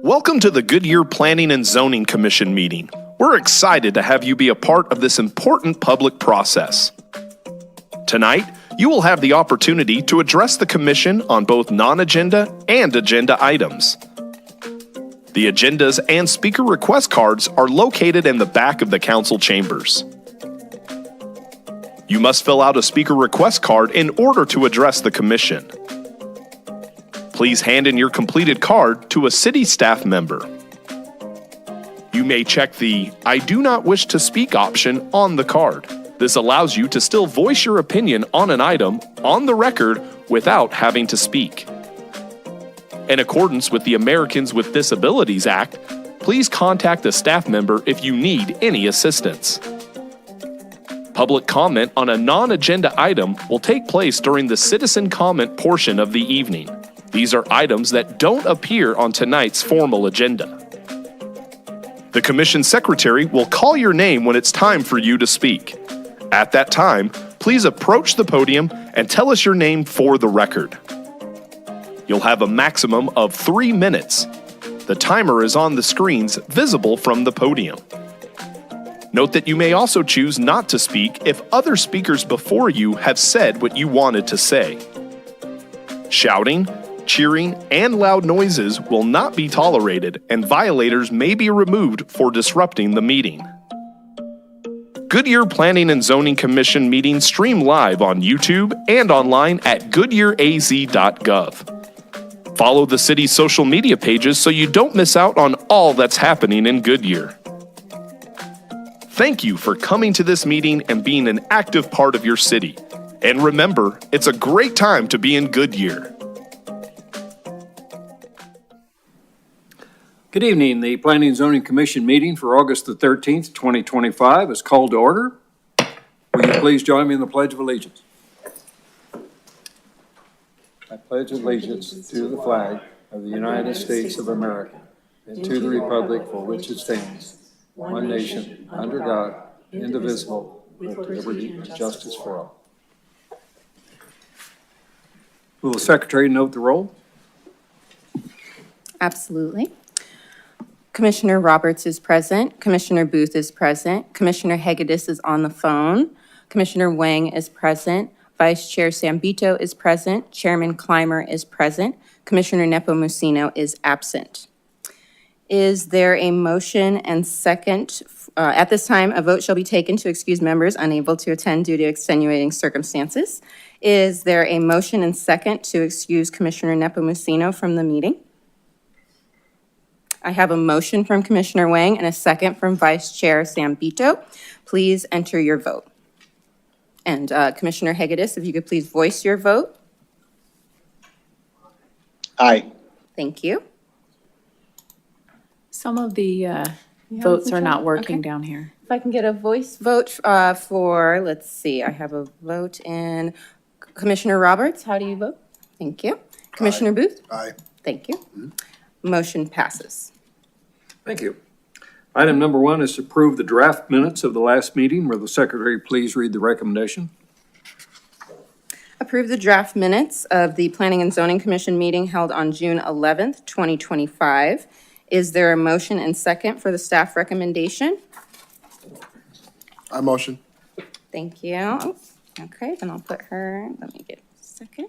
Welcome to the Goodyear Planning and Zoning Commission meeting. We're excited to have you be a part of this important public process. Tonight, you will have the opportunity to address the commission on both non-agenda and agenda items. The agendas and speaker request cards are located in the back of the council chambers. You must fill out a speaker request card in order to address the commission. Please hand in your completed card to a city staff member. You may check the "I do not wish to speak" option on the card. This allows you to still voice your opinion on an item on the record without having to speak. In accordance with the Americans with Disabilities Act, please contact a staff member if you need any assistance. Public comment on a non-agenda item will take place during the citizen comment portion of the evening. These are items that don't appear on tonight's formal agenda. The commission secretary will call your name when it's time for you to speak. At that time, please approach the podium and tell us your name for the record. You'll have a maximum of 3 minutes. The timer is on the screens visible from the podium. Note that you may also choose not to speak if other speakers before you have said what you wanted to say. Shouting, cheering, and loud noises will not be tolerated, and violators may be removed for disrupting the meeting. Goodyear Planning and Zoning Commission meetings stream live on YouTube and online at goodyearaz.gov. Follow the city's social media pages so you don't miss out on all that's happening in Goodyear. Thank you for coming to this meeting and being an active part of your city. And remember, it's a great time to be in Goodyear. Good evening. The Planning and Zoning Commission meeting for August the 13th, 2025 is called to order. Will you please join me in the Pledge of Allegiance? I pledge allegiance to the flag of the United States of America and to the republic for which it stands, one nation, under God, indivisible, with liberty and justice for all. Will the Secretary note the roll? Absolutely. Commissioner Roberts is present. Commissioner Booth is present. Commissioner Hegedus is on the phone. Commissioner Wang is present. Vice Chair Sambito is present. Chairman Clymer is present. Commissioner Nepomuceno is absent. Is there a motion and second? At this time, a vote shall be taken to excuse members unable to attend due to extenuating circumstances. Is there a motion and second to excuse Commissioner Nepomuceno from the meeting? I have a motion from Commissioner Wang and a second from Vice Chair Sambito. Please enter your vote. And Commissioner Hegedus, if you could please voice your vote. Aye. Thank you. Some of the votes are not working down here. If I can get a voice vote for, let's see, I have a vote in Commissioner Roberts. How do you vote? Thank you. Commissioner Booth? Aye. Thank you. Motion passes. Thank you. Item number 1 is to approve the draft minutes of the last meeting. Will the Secretary please read the recommendation? Approve the draft minutes of the Planning and Zoning Commission meeting held on June 11th, 2025. Is there a motion and second for the staff recommendation? I motion. Thank you. Okay, then I'll put her, let me get a second.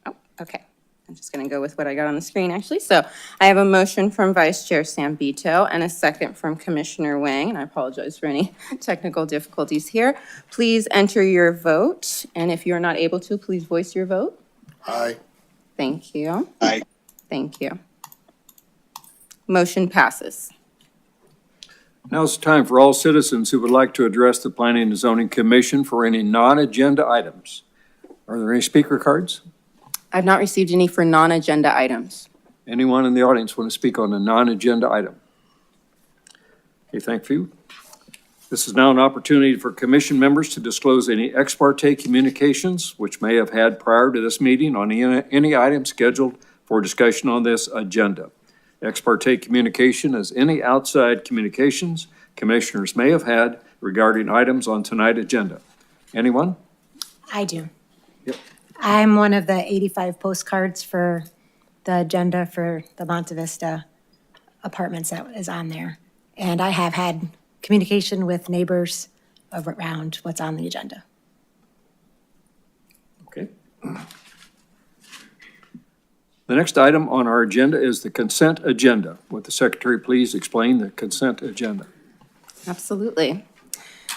Oh, okay. I'm just going to go with what I got on the screen, actually. So I have a motion from Vice Chair Sambito and a second from Commissioner Wang, and I apologize for any technical difficulties here. Please enter your vote, and if you're not able to, please voice your vote. Aye. Thank you. Aye. Thank you. Motion passes. Now it's time for all citizens who would like to address the Planning and Zoning Commission for any non-agenda items. Are there any speaker cards? I've not received any for non-agenda items. Anyone in the audience want to speak on a non-agenda item? Okay, thank you. This is now an opportunity for commission members to disclose any ex parte communications which may have had prior to this meeting on any item scheduled for discussion on this agenda. Ex parte communication is any outside communications commissioners may have had regarding items on tonight's agenda. Anyone? I do. Yep. I'm one of the 85 postcards for the agenda for the Monte Vista apartments that is on there. And I have had communication with neighbors around what's on the agenda. Okay. The next item on our agenda is the consent agenda. Would the secretary please explain the consent agenda? Absolutely.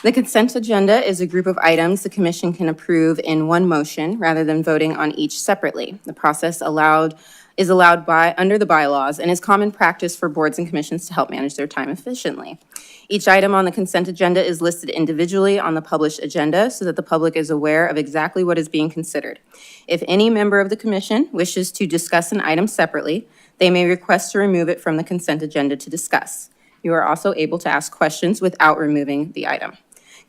The consent agenda is a group of items the commission can approve in one motion rather than voting on each separately. The process is allowed under the bylaws and is common practice for boards and commissions to help manage their time efficiently. Each item on the consent agenda is listed individually on the published agenda so that the public is aware of exactly what is being considered. If any member of the commission wishes to discuss an item separately, they may request to remove it from the consent agenda to discuss. You are also able to ask questions without removing the item.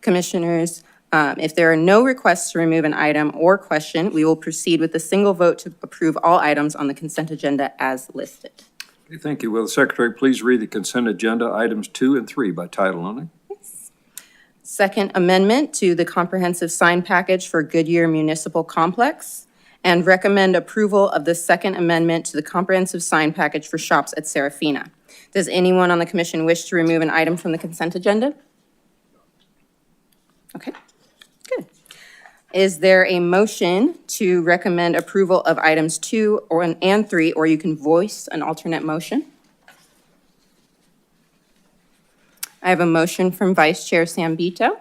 Commissioners, if there are no requests to remove an item or question, we will proceed with a single vote to approve all items on the consent agenda as listed. Okay, thank you. Will the secretary please read the consent agenda items 2 and 3 by title only? Second amendment to the comprehensive sign package for Goodyear Municipal Complex, and recommend approval of the second amendment to the comprehensive sign package for shops at Serafina. Does anyone on the commission wish to remove an item from the consent agenda? Okay, good. Is there a motion to recommend approval of items 2 and 3, or you can voice an alternate motion? I have a motion from Vice Chair Sambito.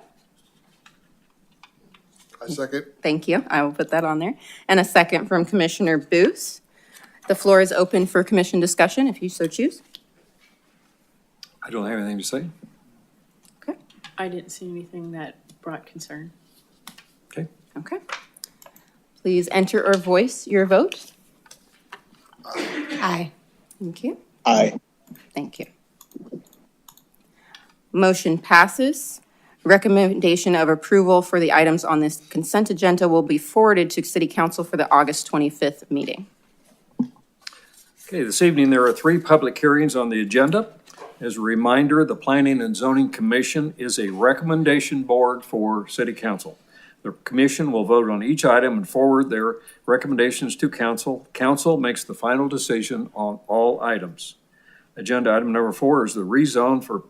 I second. Thank you. I will put that on there. And a second from Commissioner Booth. The floor is open for commission discussion, if you so choose. I don't have anything to say. Okay. I didn't see anything that brought concern. Okay. Okay. Please enter or voice your vote. Aye. Thank you. Aye. Thank you. Motion passes. Recommendation of approval for the items on this consent agenda will be forwarded to City Council for the August 25th meeting. Okay, this evening there are 3 public hearings on the agenda. As a reminder, the Planning and Zoning Commission is a recommendation board for City Council. The commission will vote on each item and forward their recommendations to council. Council makes the final decision on all items. Agenda item number 4 is the rezone for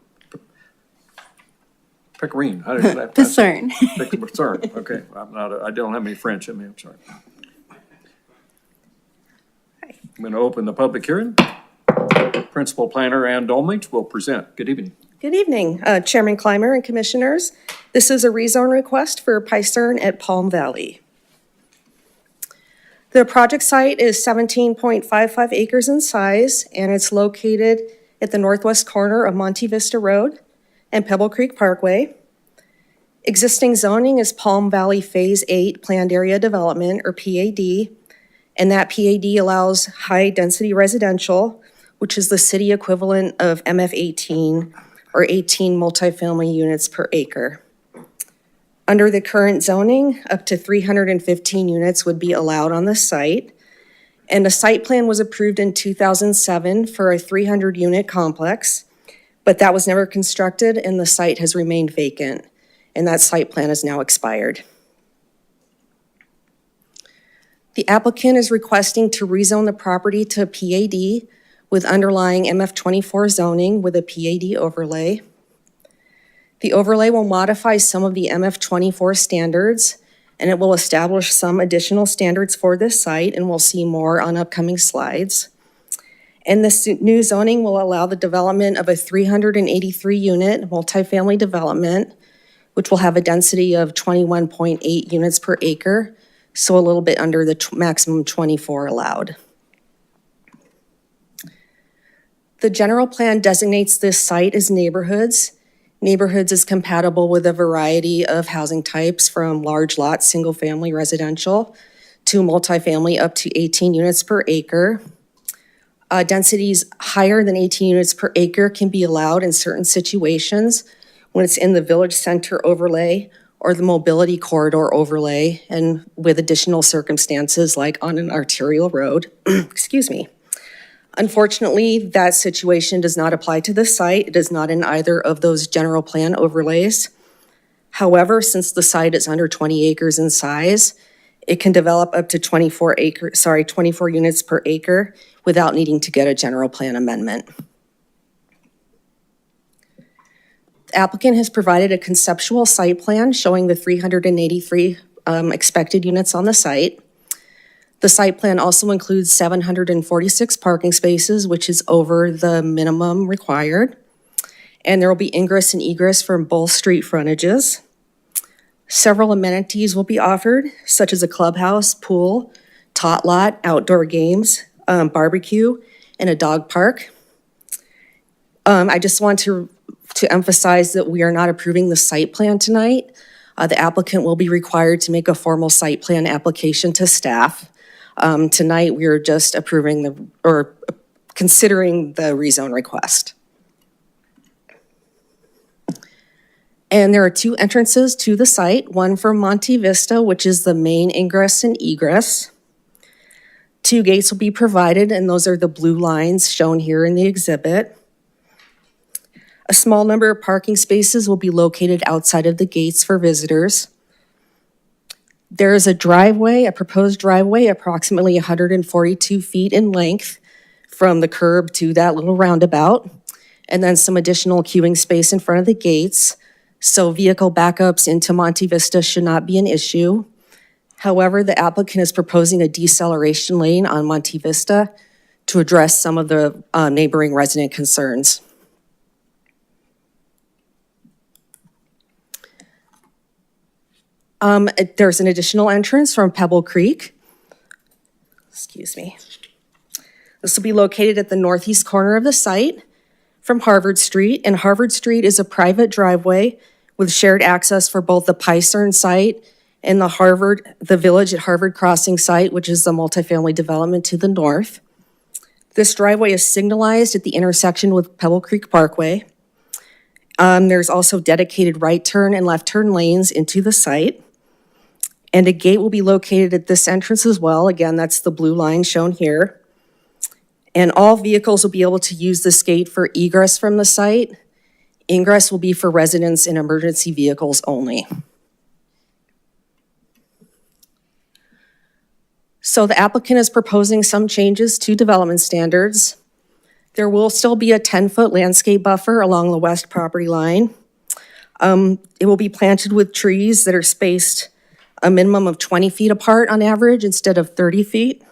Pickering. How did that? Discern. Pickering. Okay, I don't have any French in me, I'm sorry. I'm going to open the public hearing. Principal Planner Ann Dolmich will present. Good evening. Good evening, Chairman Clymer and Commissioners. This is a rezone request for Picern at Palm Valley. The project site is 17.55 acres in size, and it's located at the northwest corner of Monte Vista Road and Pebble Creek Parkway. Existing zoning is Palm Valley Phase 8 Planned Area Development, or PAD, and that PAD allows high-density residential, which is the city equivalent of MF 18, or 18 multifamily units per acre. Under the current zoning, up to 315 units would be allowed on the site, and a site plan was approved in 2007 for a 300-unit complex, but that was never constructed and the site has remained vacant, and that site plan is now expired. The applicant is requesting to rezone the property to PAD with underlying MF24 zoning with a PAD overlay. The overlay will modify some of the MF24 standards, and it will establish some additional standards for this site, and we'll see more on upcoming slides. And this new zoning will allow the development of a 383-unit multifamily development, which will have a density of 21.8 units per acre, so a little bit under the maximum 24 allowed. The general plan designates this site as neighborhoods. Neighborhoods is compatible with a variety of housing types, from large lot, single-family residential, to multifamily up to 18 units per acre. Densities higher than 18 units per acre can be allowed in certain situations when it's in the village center overlay or the mobility corridor overlay, and with additional circumstances like on an arterial road. Excuse me. Unfortunately, that situation does not apply to this site. It is not in either of those general plan overlays. However, since the site is under 20 acres in size, It can develop up to 24 units per acre without needing to get a general plan amendment. The applicant has provided a conceptual site plan showing the 383 expected units on the site. The site plan also includes 746 parking spaces, which is over the minimum required. And there will be ingress and egress from both street frontages. Several amenities will be offered, such as a clubhouse, pool, tot lot, outdoor games, barbecue, and a dog park. I just want to emphasize that we are not approving the site plan tonight. The applicant will be required to make a formal site plan application to staff. Tonight, we are just approving considering the rezone request. And there are two entrances to the site, one from Monte Vista, which is the main ingress and egress. Two gates will be provided, and those are the blue lines shown here in the exhibit. A small number of parking spaces will be located outside of the gates for visitors. There is a driveway, a proposed driveway, approximately 142 feet in length from the curb to that little roundabout, and then some additional queuing space in front of the gates. So vehicle backups into Monte Vista should not be an issue. However, the applicant is proposing a deceleration lane on Monte Vista to address some of the neighboring resident concerns. There's an additional entrance from Pebble Creek. Excuse me. This will be located at the northeast corner of the site from Harvard Street, and Harvard Street is a private driveway with shared access for both the Picern site and the Village at Harvard Crossing site, which is the multifamily development to the north. This driveway is signalized at the intersection with Pebble Creek Parkway. There's also dedicated right turn and left turn lanes into the site. And a gate will be located at this entrance as well. Again, that's the blue line shown here. And all vehicles will be able to use this gate for egress from the site. Ingress will be for residents and emergency vehicles only. So the applicant is proposing some changes to development standards. There will still be a 10-foot landscape buffer along the west property line. It will be planted with trees that are spaced a minimum of 20 feet apart on average instead of 30 feet.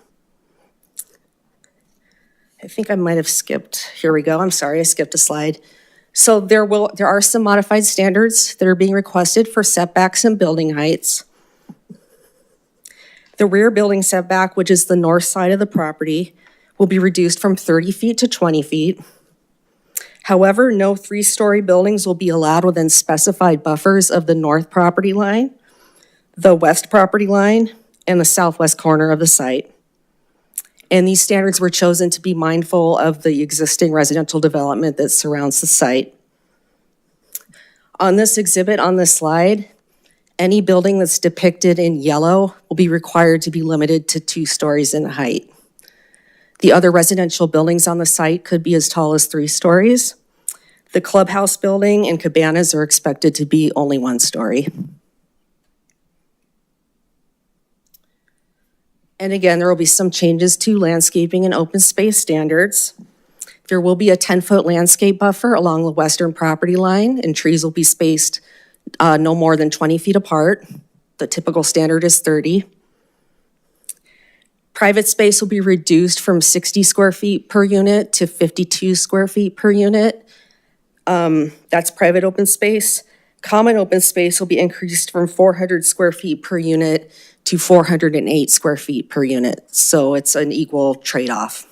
I think I might have skipped, here we go, I'm sorry, I skipped a slide. So there are some modified standards that are being requested for setbacks and building heights. The rear building setback, which is the north side of the property, will be reduced from 30 feet to 20 feet. However, no three-story buildings will be allowed within specified buffers of the north property line, the west property line, and the southwest corner of the site. And these standards were chosen to be mindful of the existing residential development that surrounds the site. On this exhibit on this slide, any building that's depicted in yellow will be required to be limited to 2 stories in height. The other residential buildings on the site could be as tall as 3 stories. The clubhouse building and cabanas are expected to be only 1 story. And again, there will be some changes to landscaping and open space standards. There will be a 10-foot landscape buffer along the western property line, and trees will be spaced no more than 20 feet apart. The typical standard is 30. Private space will be reduced from 60 square feet per unit to 52 square feet per unit. That's private open space. Common open space will be increased from 400 square feet per unit to 408 square feet per unit. So it's an equal trade-off.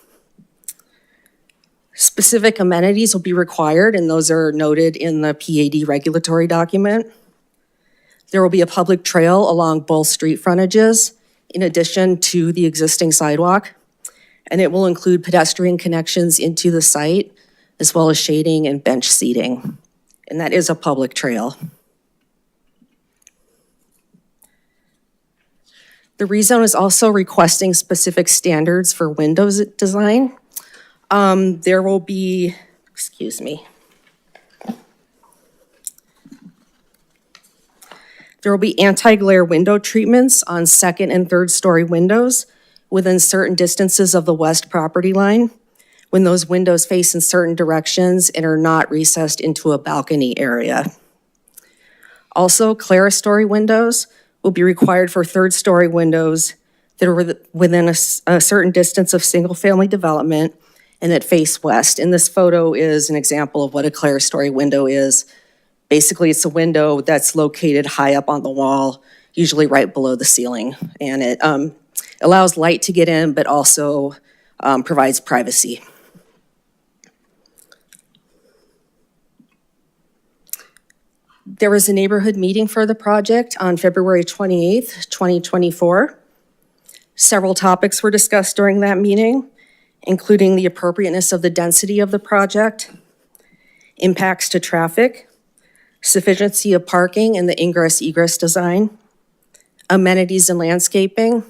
Specific amenities will be required, and those are noted in the PAD regulatory document. There will be a public trail along both street frontages, in addition to the existing sidewalk, and it will include pedestrian connections into the site, as well as shading and bench seating. And that is a public trail. The rezone is also requesting specific standards for windows design. There will be, There will be anti-glare window treatments on second and third story windows within certain distances of the west property line when those windows face in certain directions and are not recessed into a balcony area. Also, clerestory windows will be required for third story windows that are within a certain distance of single-family development and that face west. And this photo is an example of what a clerestory window is. Basically, it's a window that's located high up on the wall, usually right below the ceiling. And it allows light to get in, but also provides privacy. There was a neighborhood meeting for the project on February 28th, 2024. Several topics were discussed during that meeting, including the appropriateness of the density of the project, impacts to traffic, sufficiency of parking and the ingress-egress design, amenities and landscaping,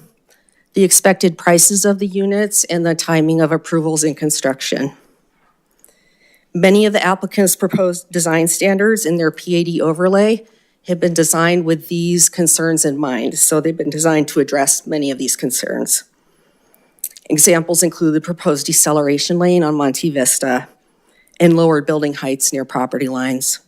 the expected prices of the units, and the timing of approvals and construction. Many of the applicants' proposed design standards in their PAD overlay have been designed with these concerns in mind, so they've been designed to address many of these concerns. Examples include the proposed deceleration lane on Monte Vista and lowered building heights near property lines.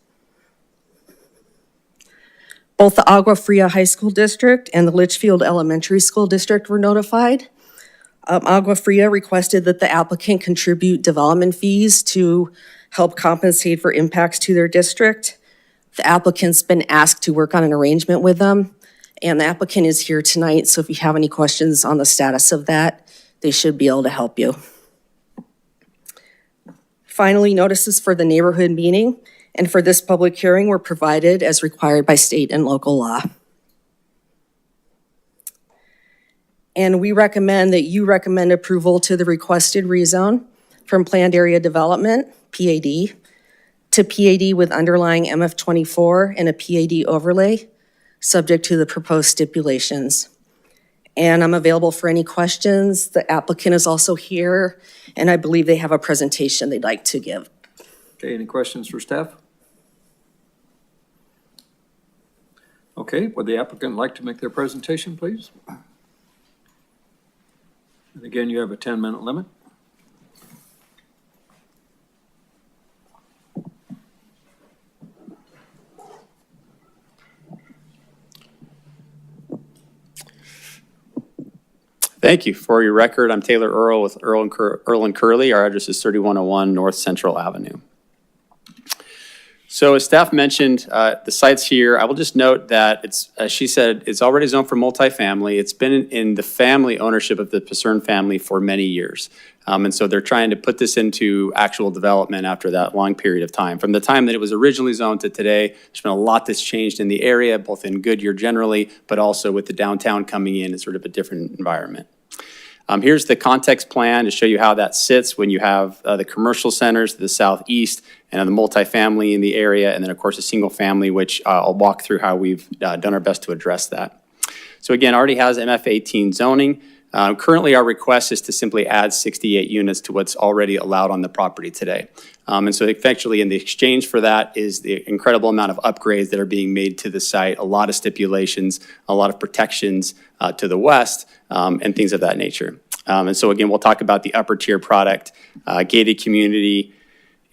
Both the Agua Fria High School District and the Litchfield Elementary School District were notified. Agua Fria requested that the applicant contribute development fees to help compensate for impacts to their district. The applicant's been asked to work on an arrangement with them, and the applicant is here tonight, so if you have any questions on the status of that, they should be able to help you. Finally, notices for the neighborhood meeting and for this public hearing were provided as required by state and local law. And we recommend that you recommend approval to the requested rezone from Planned Area Development, PAD, to PAD with underlying MF24 and a PAD overlay, subject to the proposed stipulations. And I'm available for any questions. The applicant is also here, and I believe they have a presentation they'd like to give. Okay, any questions for staff? Okay, would the applicant like to make their presentation, please? And again, you have a 10-minute limit. Thank you. For your record, I'm Taylor Earl with Earl and Curley. Our address is 3101 North Central Avenue. So as staff mentioned, the site's here. I will just note that it's, as she said, it's already zoned for multifamily. It's been in the family ownership of the Pacern family for many years. And so they're trying to put this into actual development after that long period of time. From the time that it was originally zoned to today, there's been a lot that's changed in the area, both in Goodyear generally, but also with the downtown coming in, it's sort of a different environment. Here's the context plan to show you how that sits when you have the commercial centers to the southeast and the multifamily in the area, and then of course a single family, which I'll walk through how we've done our best to address that. So again, already has MF18 zoning. Currently our request is to simply add 68 units to what's already allowed on the property today. And so effectively in the exchange for that is the incredible amount of upgrades that are being made to the site, a lot of stipulations, a lot of protections to the west, and things of that nature. And so again, we'll talk about the upper tier product, gated community,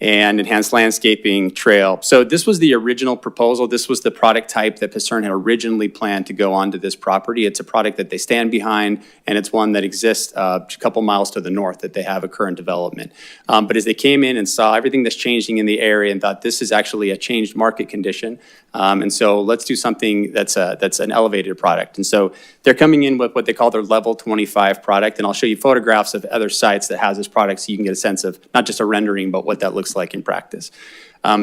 and enhanced landscaping trail. So this was the original proposal. This was the product type that Pacern had originally planned to go onto this property. It's a product that they stand behind, and it's one that exists a couple miles to the north that they have a current development. But as they came in and saw everything that's changing in the area and thought this is actually a changed market condition, and so let's do something that's an elevated product. And so they're coming in with what they call their level 25 product, and I'll show you photographs of other sites that has this product so you can get a sense of not just a rendering, but what that looks like in practice.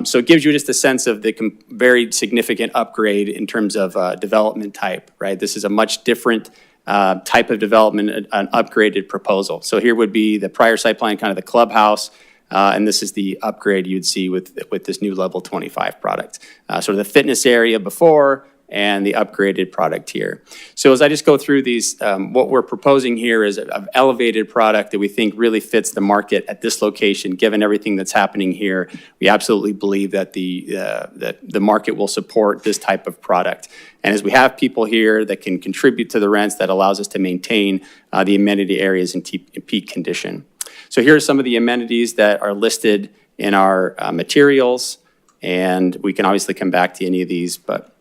So it gives you just a sense of the very significant upgrade in terms of development type, right? This is a much different type of development, an upgraded proposal. So here would be the prior site plan, kind of the clubhouse, and this is the upgrade you'd see with this new level 25 product. Sort of the fitness area before, and the upgraded product here. So as I just go through these, what we're proposing here is an elevated product that we think really fits the market at this location. Given everything that's happening here, we absolutely believe that the market will support this type of product. And as we have people here that can contribute to the rents, that allows us to maintain the amenity areas in peak condition. So here are some of the amenities that are listed in our materials, and we can obviously come back to any of these, but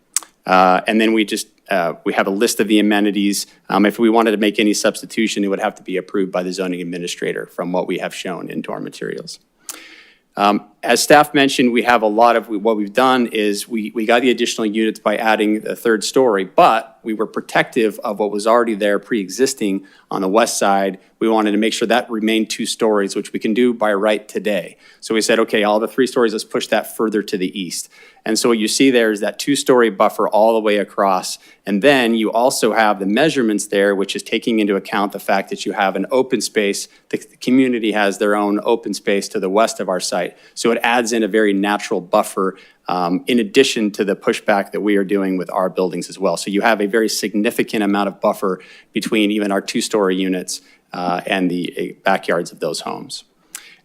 and then we have a list of the amenities. If we wanted to make any substitution, it would have to be approved by the zoning administrator from what we have shown into our materials. As staff mentioned, we have a lot of, what we've done is we got the additional units by adding the third story, but we were protective of what was already there pre-existing on the west side. We wanted to make sure that remained 2 stories, which we can do by right today. So we said, okay, all the 3 stories, let's push that further to the east. And so what you see there is that 2-story buffer all the way across. And then you also have the measurements there, which is taking into account the fact that you have an open space. The community has their own open space to the west of our site. So it adds in a very natural buffer in addition to the pushback that we are doing with our buildings as well. So you have a very significant amount of buffer between even our 2-story units and the backyards of those homes.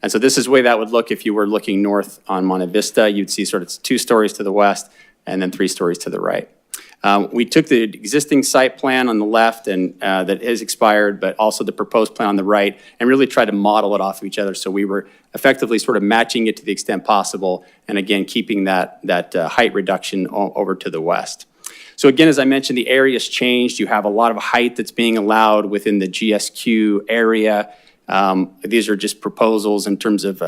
And so this is the way that would look if you were looking north on Monte Vista. You'd see sort of 2 stories to the west and then 3 stories to the right. We took the existing site plan on the left and that is expired, but also the proposed plan on the right, and really tried to model it off of each other. So we were effectively sort of matching it to the extent possible, and again, keeping that height reduction over to the west. So again, as I mentioned, the area's changed. You have a lot of height that's being allowed within the GSQ area. These are just proposals in terms of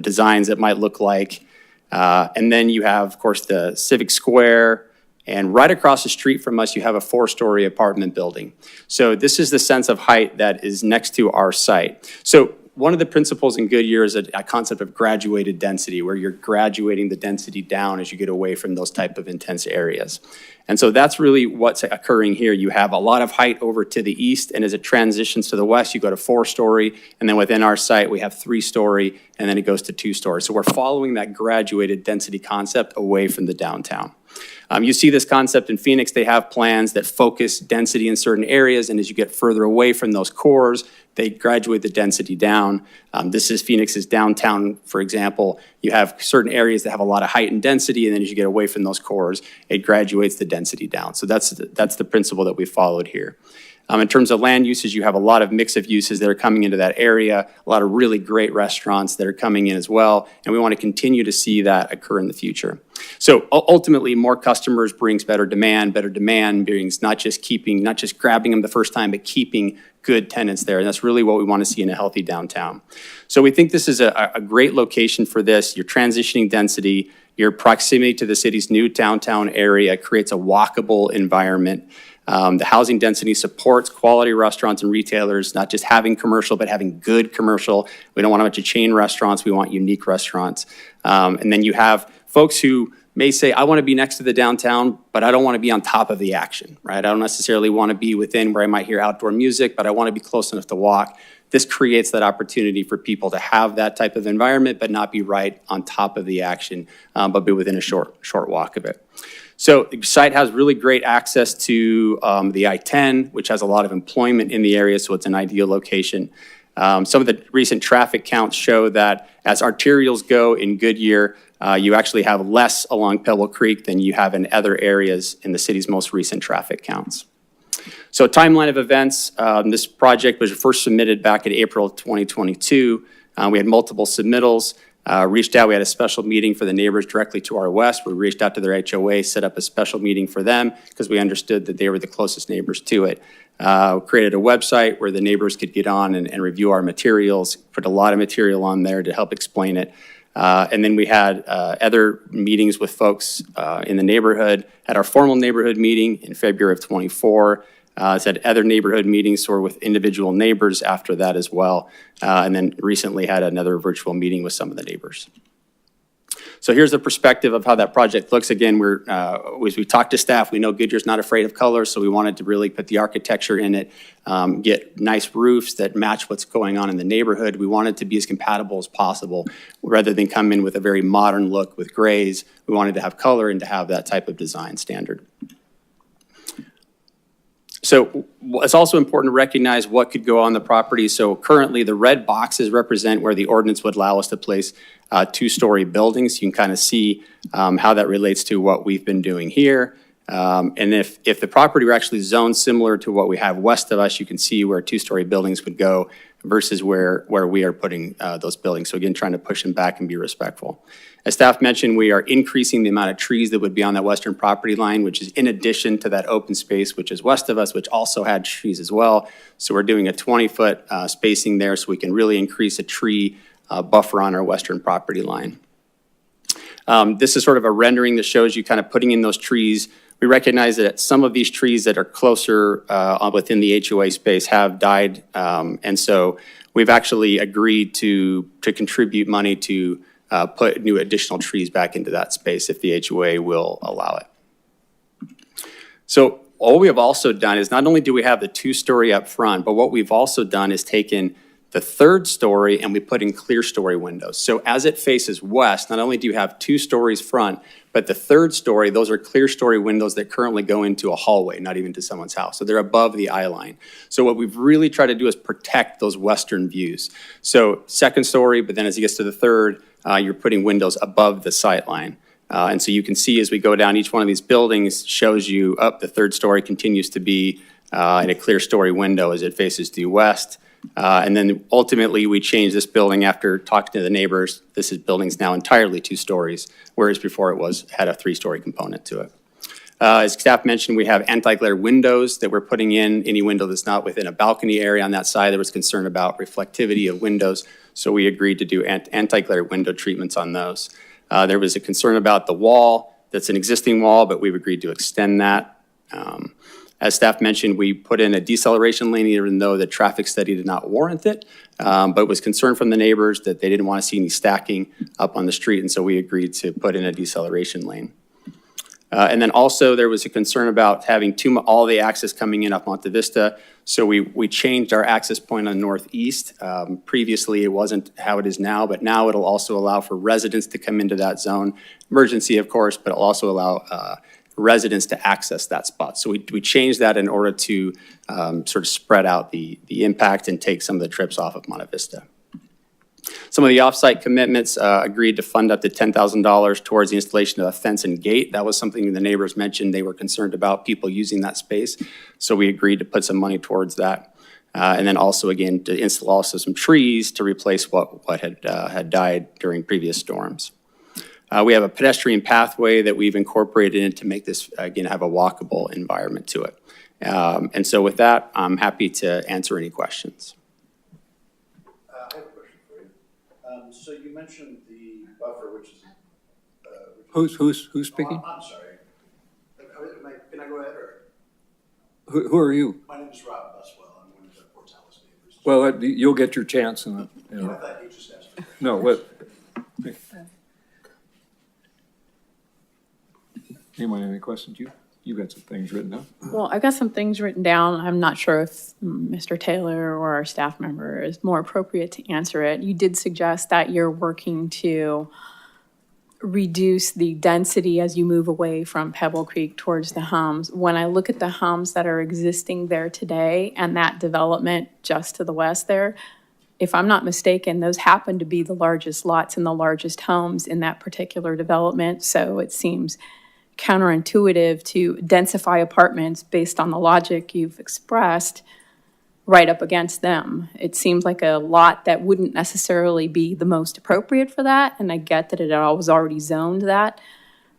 designs that might look like. And then you have, of course, the Civic Square. And right across the street from us, you have a 4-story apartment building. So this is the sense of height that is next to our site. So one of the principles in Goodyear is a concept of graduated density, where you're graduating the density down as you get away from those type of intense areas. And so that's really what's occurring here. You have a lot of height over to the east, and as it transitions to the west, you go to 4-story, and then within our site, we have 3-story, and then it goes to 2-story. So we're following that graduated density concept away from the downtown. You see this concept in Phoenix. They have plans that focus density in certain areas, and as you get further away from those cores, they graduate the density down. This is Phoenix's downtown, for example. You have certain areas that have a lot of height and density, and then as you get away from those cores, it graduates the density down. So that's the principle that we followed here. In terms of land uses, you have a lot of mix of uses that are coming into that area, a lot of really great restaurants that are coming in as well, and we want to continue to see that occur in the future. So ultimately, more customers brings better demand brings not just grabbing them the first time, but keeping good tenants there, and that's really what we want to see in a healthy downtown. So we think this is a great location for this. Your transitioning density, your proximity to the city's new downtown area creates a walkable environment. The housing density supports quality restaurants and retailers, not just having commercial, but having good commercial. We don't want a bunch of chain restaurants. We want unique restaurants. And then you have folks who may say, I want to be next to the downtown, but I don't want to be on top of the action, right? I don't necessarily want to be within where I might hear outdoor music, but I want to be close enough to walk. This creates that opportunity for people to have that type of environment, but not be right on top of the action, but be within a short walk of it. So the site has really great access to the I-10, which has a lot of employment in the area, so it's an ideal location. Some of the recent traffic counts show that as arterials go in Goodyear, you actually have less along Pebble Creek than you have in other areas in the city's most recent traffic counts. So timeline of events, this project was first submitted back in April 2022. We had multiple submittals. Reached out, we had a special meeting for the neighbors directly to our west. We reached out to their HOA, set up a special meeting for them because we understood that they were the closest neighbors to it. Created a website where the neighbors could get on and review our materials, put a lot of material on there to help explain it. And then we had other meetings with folks in the neighborhood. Had our formal neighborhood meeting in February of 24. Had other neighborhood meetings or with individual neighbors after that as well. And then recently had another virtual meeting with some of the neighbors. So here's the perspective of how that project looks. Again, as we talked to staff, we know Goodyear's not afraid of color, so we wanted to really put the architecture in it, get nice roofs that match what's going on in the neighborhood. We wanted to be as compatible as possible. Rather than come in with a very modern look with grays, we wanted to have color and to have that type of design standard. So it's also important to recognize what could go on the property. So currently, the red boxes represent where the ordinance would allow us to place two-story buildings. You can kind of see how that relates to what we've been doing here. And if the property were actually zoned similar to what we have west of us, you can see where two-story buildings would go versus where we are putting those buildings. So again, trying to push them back and be respectful. As staff mentioned, we are increasing the amount of trees that would be on that western property line, which is in addition to that open space, which is west of us, which also had trees as well. So we're doing a 20-foot spacing there so we can really increase a tree buffer on our western property line. This is sort of a rendering that shows you kind of putting in those trees. We recognize that some of these trees that are closer within the HOA space have died. And so we've actually agreed to contribute money to put new additional trees back into that space if the HOA will allow it. So all we have also done is not only do we have the two-story up front, but what we've also done is taken the third story and we put in clear story windows. So as it faces west, not only do you have 2 stories front, but the third story, those are clear story windows that currently go into a hallway, not even to someone's house. So they're above the eye line. So what we've really tried to do is protect those western views. So second story, but then as it gets to the third, you're putting windows above the sight line. And so you can see as we go down each one of these buildings, shows you up the third story continues to be in a clear story window as it faces due west. And then ultimately, we changed this building after talking to the neighbors. This building's now entirely 2 stories, whereas before it had a 3-story component to it. As staff mentioned, we have anti-glare windows that we're putting in. Any window that's not within a balcony area on that side, there was concern about reflectivity of windows, so we agreed to do anti-glare window treatments on those. There was a concern about the wall. That's an existing wall, but we've agreed to extend that. As staff mentioned, we put in a deceleration lane even though the traffic study did not warrant it, but was concerned from the neighbors that they didn't want to see any stacking up on the street, and so we agreed to put in a deceleration lane. And then also there was a concern about having all the access coming in up Monte Vista, so we changed our access point on northeast. Previously, it wasn't how it is now, but now it'll also allow for residents to come into that zone. Emergency, of course, but it'll also allow residents to access that spot. So we changed that in order to sort of spread out the impact and take some of the trips off of Monte Vista. Some of the off-site commitments agreed to fund up to $10,000 towards the installation of a fence and gate. That was something the neighbors mentioned they were concerned about people using that space. So we agreed to put some money towards that. And then also, again, to install also some trees to replace what had died during previous storms. We have a pedestrian pathway that we've incorporated in to make this, again, have a walkable environment to it. And so with that, I'm happy to answer any questions. I have a question for you. So you mentioned the buffer, which is... Who's speaking? I'm sorry. Can I go ahead, or? Who are you? My name is Rob Buswell. I'm one of the Portales neighbors. Well, you'll get your chance in I thought you just asked me. No, what? Anyone have any questions? You got some things written down? Well, I've got some things written down. I'm not sure if Mr. Taylor or our staff member is more appropriate to answer it. You did suggest that you're working to reduce the density as you move away from Pebble Creek towards the homes. When I look at the homes that are existing there today and that development just to the west there, if I'm not mistaken, those happen to be the largest lots and the largest homes in that particular development. So it seems counterintuitive to densify apartments based on the logic you've expressed right up against them. It seems like a lot that wouldn't necessarily be the most appropriate for that, and I get that it was already zoned that,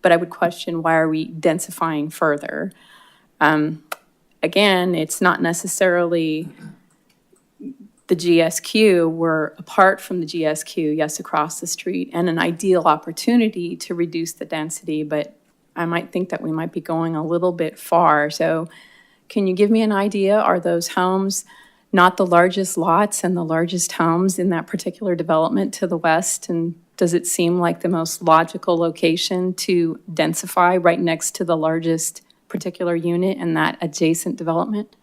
but I would question, why are we densifying further? Again, it's not necessarily the GSQ. We're apart from the GSQ, yes, across the street, and an ideal opportunity to reduce the density, but I might think that we might be going a little bit far. So can you give me an idea? Are those homes not the largest lots and the largest homes in that particular development to the west and does it seem like the most logical location to densify right next to the largest particular unit in that adjacent development?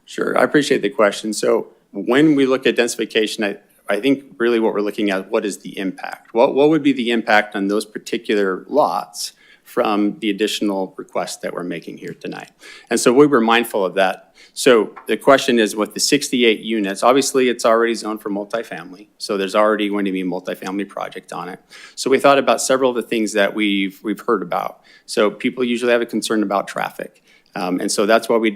Sure, I appreciate the question. So when we look at densification, I think really what we're looking at, what is the impact? What would be the impact on those particular lots from the additional requests that we're making here tonight? And so we were mindful of that. So the question is, with the 68 units, obviously it's already zoned for multifamily, so there's already going to be a multifamily project on it. So we thought about several of the things that we've heard about. So people usually have a concern about traffic. And so that's why we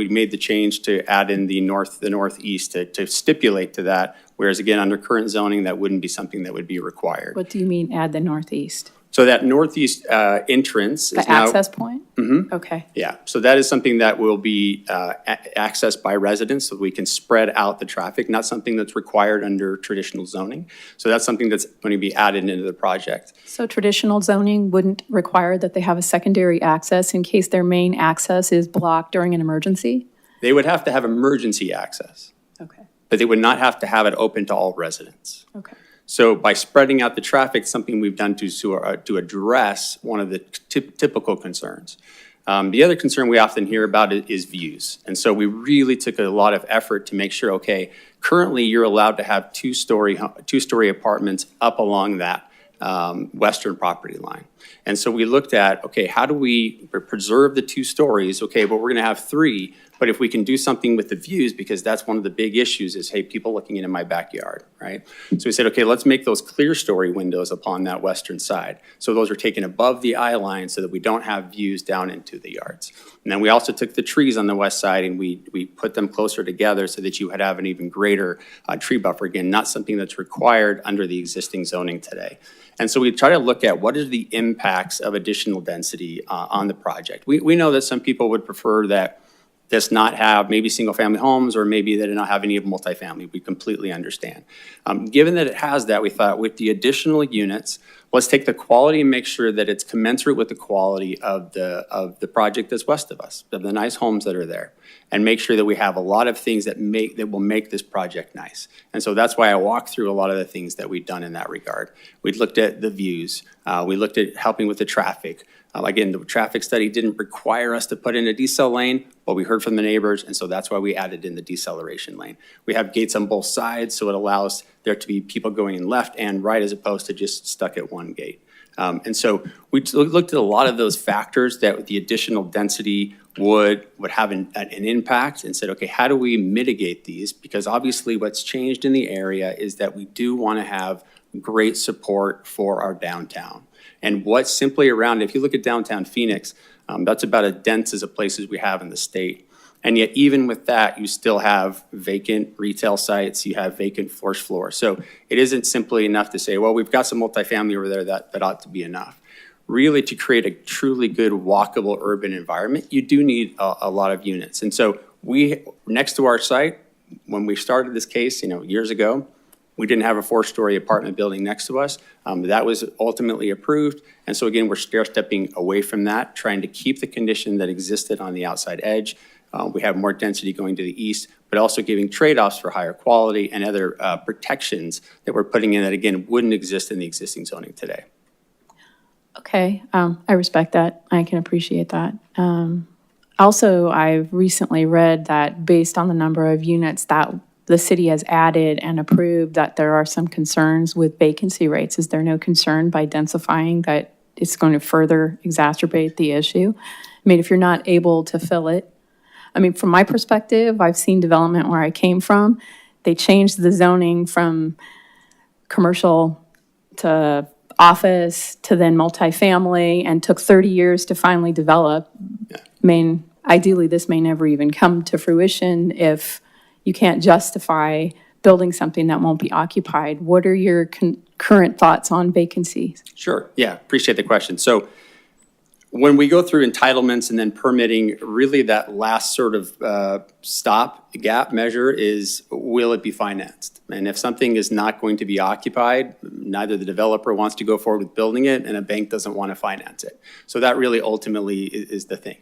made the change to add in the northeast to stipulate to that, whereas again, under current zoning, that wouldn't be something that would be required. What do you mean add the northeast? So that northeast entrance is The now. access point? Mm-hmm. Okay. Yeah, so that is something that will be accessed by residents, so we can spread out the traffic, not something that's required under traditional zoning. So that's something that's going to be added into the project. So traditional zoning wouldn't require that they have a secondary access in case their main access is blocked during an emergency? They would have to have emergency access, Okay, but they would not have to have it open to all residents. okay. So by spreading out the traffic, something we've done to address one of the typical concerns. The other concern we often hear about is views. And so we really took a lot of effort to make sure, okay, currently you're allowed to have two-story apartments up along that western property line. And so we looked at, okay, how do we preserve the 2 stories? Okay, but we're going to have 3. But if we can do something with the views, because that's one of the big issues is, hey, people looking into my backyard, right? So we said, okay, let's make those clear story windows upon that western side. So those are taken above the eye line so that we don't have views down into the yards. And then we also took the trees on the west side and we put them closer together so that you would have an even greater tree buffer. Again, not something that's required under the existing zoning today. And so we try to look at what are the impacts of additional density on the project. We know that some people would prefer that this not have maybe single-family homes, or maybe they do not have any of multifamily. We completely understand. Given that it has that, we thought with the additional units, let's take the quality and make sure that it's commensurate with the quality of the project that's west of us, of the nice homes that are there, and make sure that we have a lot of things that will make this project nice. And so that's why I walked through a lot of the things that we've done in that regard. We looked at the views. We looked at helping with the traffic. Again, the traffic study didn't require us to put in a decel lane, but we heard from the neighbors, and so that's why we added in the deceleration lane. We have gates on both sides, so it allows there to be people going in left and right as opposed to just stuck at one gate. And so we looked at a lot of those factors that the additional density would have an impact, and said, okay, how do we mitigate these? Because obviously what's changed in the area is that we do want to have great support for our downtown. And what's simply around, if you look at downtown Phoenix, that's about as dense as the places we have in the state. And yet even with that, you still have vacant retail sites, you have vacant first floor. So it isn't simply enough to say, well, we've got some multifamily over there that ought to be enough. Really, to create a truly good walkable urban environment, you do need a lot of units. And so next to our site, when we started this case, years ago, we didn't have a 4-story apartment building next to us. That was ultimately approved. And so again, we're stair-stepping away from that, trying to keep the condition that existed on the outside edge. We have more density going to the east, but also giving trade-offs for higher quality and other protections that we're putting in that, again, wouldn't exist in the existing zoning today. Okay, I respect that. I can appreciate that. Also, I've recently read that based on the number of units that the city has added and approved, that there are some concerns with vacancy rates. Is there no concern by densifying that it's going to further exacerbate the issue? I mean, if you're not able to fill it, from my perspective, I've seen development where I came from. They changed the zoning from commercial to office to then multifamily and took 30 years to finally develop. Ideally, this may never even come to fruition if you can't justify building something that won't be occupied. What are your current thoughts on vacancies? Sure, yeah, appreciate the question. So when we go through entitlements and then permitting, really that last sort of stop-gap measure is, will it be financed? And if something is not going to be occupied, neither the developer wants to go forward with building it, and a bank doesn't want to finance it. So that really ultimately is the thing.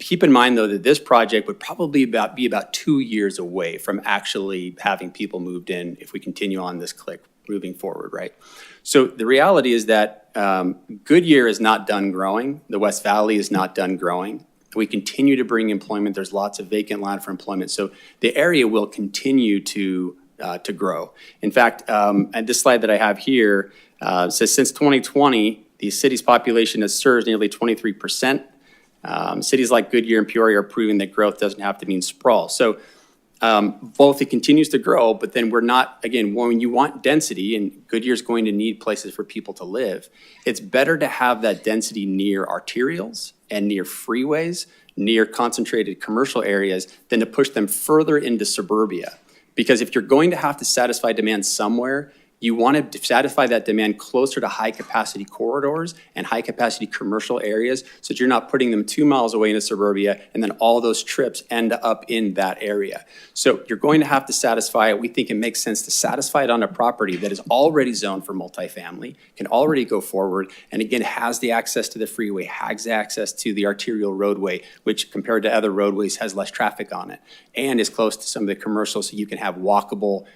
Keep in mind, though, that this project would probably be about 2 years away from actually having people moved in if we continue on this click moving forward, right? So the reality is that Goodyear is not done growing. The West Valley is not done growing. We continue to bring employment. There's lots of vacant land for employment. So the area will continue to grow. In fact, and this slide that I have here says since 2020, the city's population has surged nearly 23%. Cities like Goodyear and Peoria are proving that growth doesn't have to mean sprawl. So both it continues to grow, but then we're not, again, when you want density, and Goodyear's going to need places for people to live, it's better to have that density near arterials and near freeways, near concentrated commercial areas, than to push them further into suburbia. Because if you're going to have to satisfy demand somewhere, you want to satisfy that demand closer to high-capacity corridors and high-capacity commercial areas so that you're not putting them 2 miles away into suburbia and then all those trips end up in that area. So you're going to have to satisfy it. We think it makes sense to satisfy it on a property that is already zoned for multifamily, can already go forward, and again, has the access to the freeway, has access to the arterial roadway, which compared to other roadways has less traffic on it, and is close to some of the commercials so you can have walkable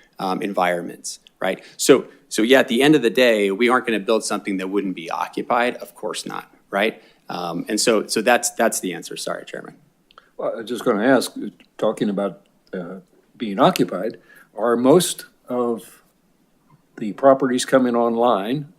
environments. Right? So yeah, at the end of the day, we aren't going to build something that wouldn't be occupied. Of course not, right? And so that's the answer. Sorry, Chairman. Well, I was just going to ask, talking about being occupied, are most of the properties coming online,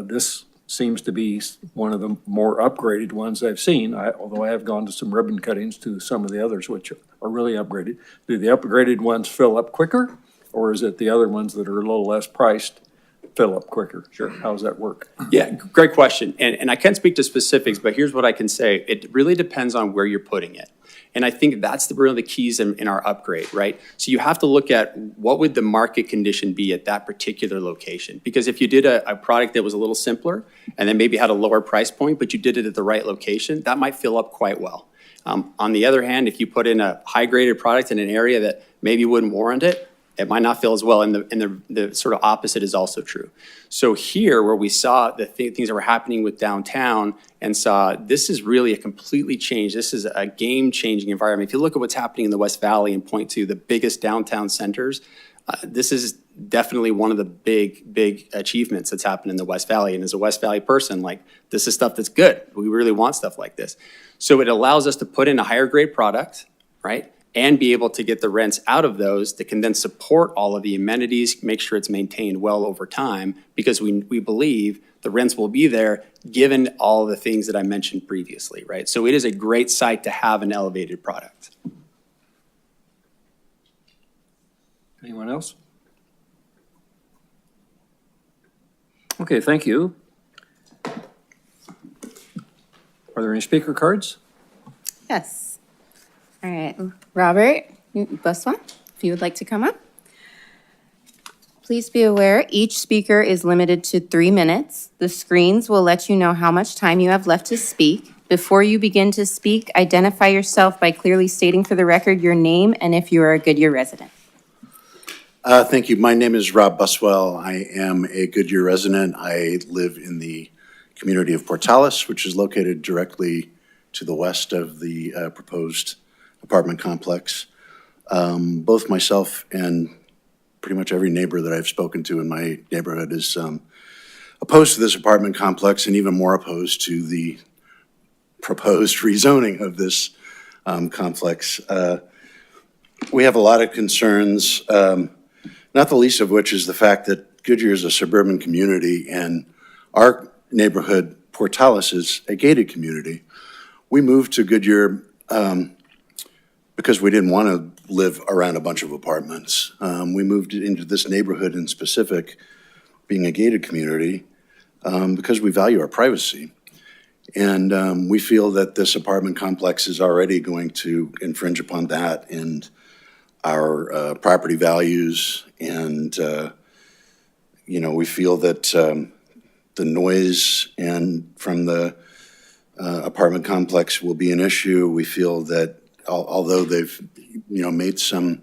this seems to be one of the more upgraded ones I've seen, although I have gone to some ribbon cuttings to some of the others, which are really upgraded. Do the upgraded ones fill up quicker? Or is it the other ones that are a little less priced fill up quicker? Sure. How does that work? Yeah, great question. And I can't speak to specifics, but here's what I can say. It really depends on where you're putting it. And I think that's really the keys in our upgrade, right? So you have to look at what would the market condition be at that particular location. Because if you did a product that was a little simpler and then maybe had a lower price point, but you did it at the right location, that might fill up quite well. On the other hand, if you put in a high-graded product in an area that maybe wouldn't warrant it, it might not feel as well, and the sort of opposite is also true. So here, where we saw the things that were happening with downtown and saw this is really a completely changed, this is a game-changing environment. If you look at what's happening in the West Valley and point to the biggest downtown centers, this is definitely one of the big achievements that's happened in the West Valley. And as a West Valley person, like, this is stuff that's good. We really want stuff like this. So it allows us to put in a higher grade product, right? And be able to get the rents out of those that can then support all of the amenities, make sure it's maintained well over time, because we believe the rents will be there given all the things that I mentioned previously, right? So it is a great site to have an elevated product. Anyone else? Okay, thank you. Are there any speaker cards? Yes. All right, Robert Buswa, if you would like to come up. Please be aware, each speaker is limited to 3 minutes. The screens will let you know how much time you have left to speak. Before you begin to speak, identify yourself by clearly stating for the record your name and if you are a Goodyear resident. Thank you. My name is Rob Buswell. I am a Goodyear resident. I live in the community of Portales, which is located directly to the west of the proposed apartment complex. Both myself and pretty much every neighbor that I've spoken to in my neighborhood is opposed to this apartment complex and even more opposed to the proposed rezoning of this complex. We have a lot of concerns, not the least of which is the fact that Goodyear is a suburban community and our neighborhood, Portales, is a gated community. We moved to Goodyear because we didn't want to live around a bunch of apartments. We moved into this neighborhood in specific, being a gated community, because we value our privacy. And we feel that this apartment complex is already going to infringe upon that and our property values. And, we feel that the noise and from the apartment complex will be an issue. We feel that although they've, made some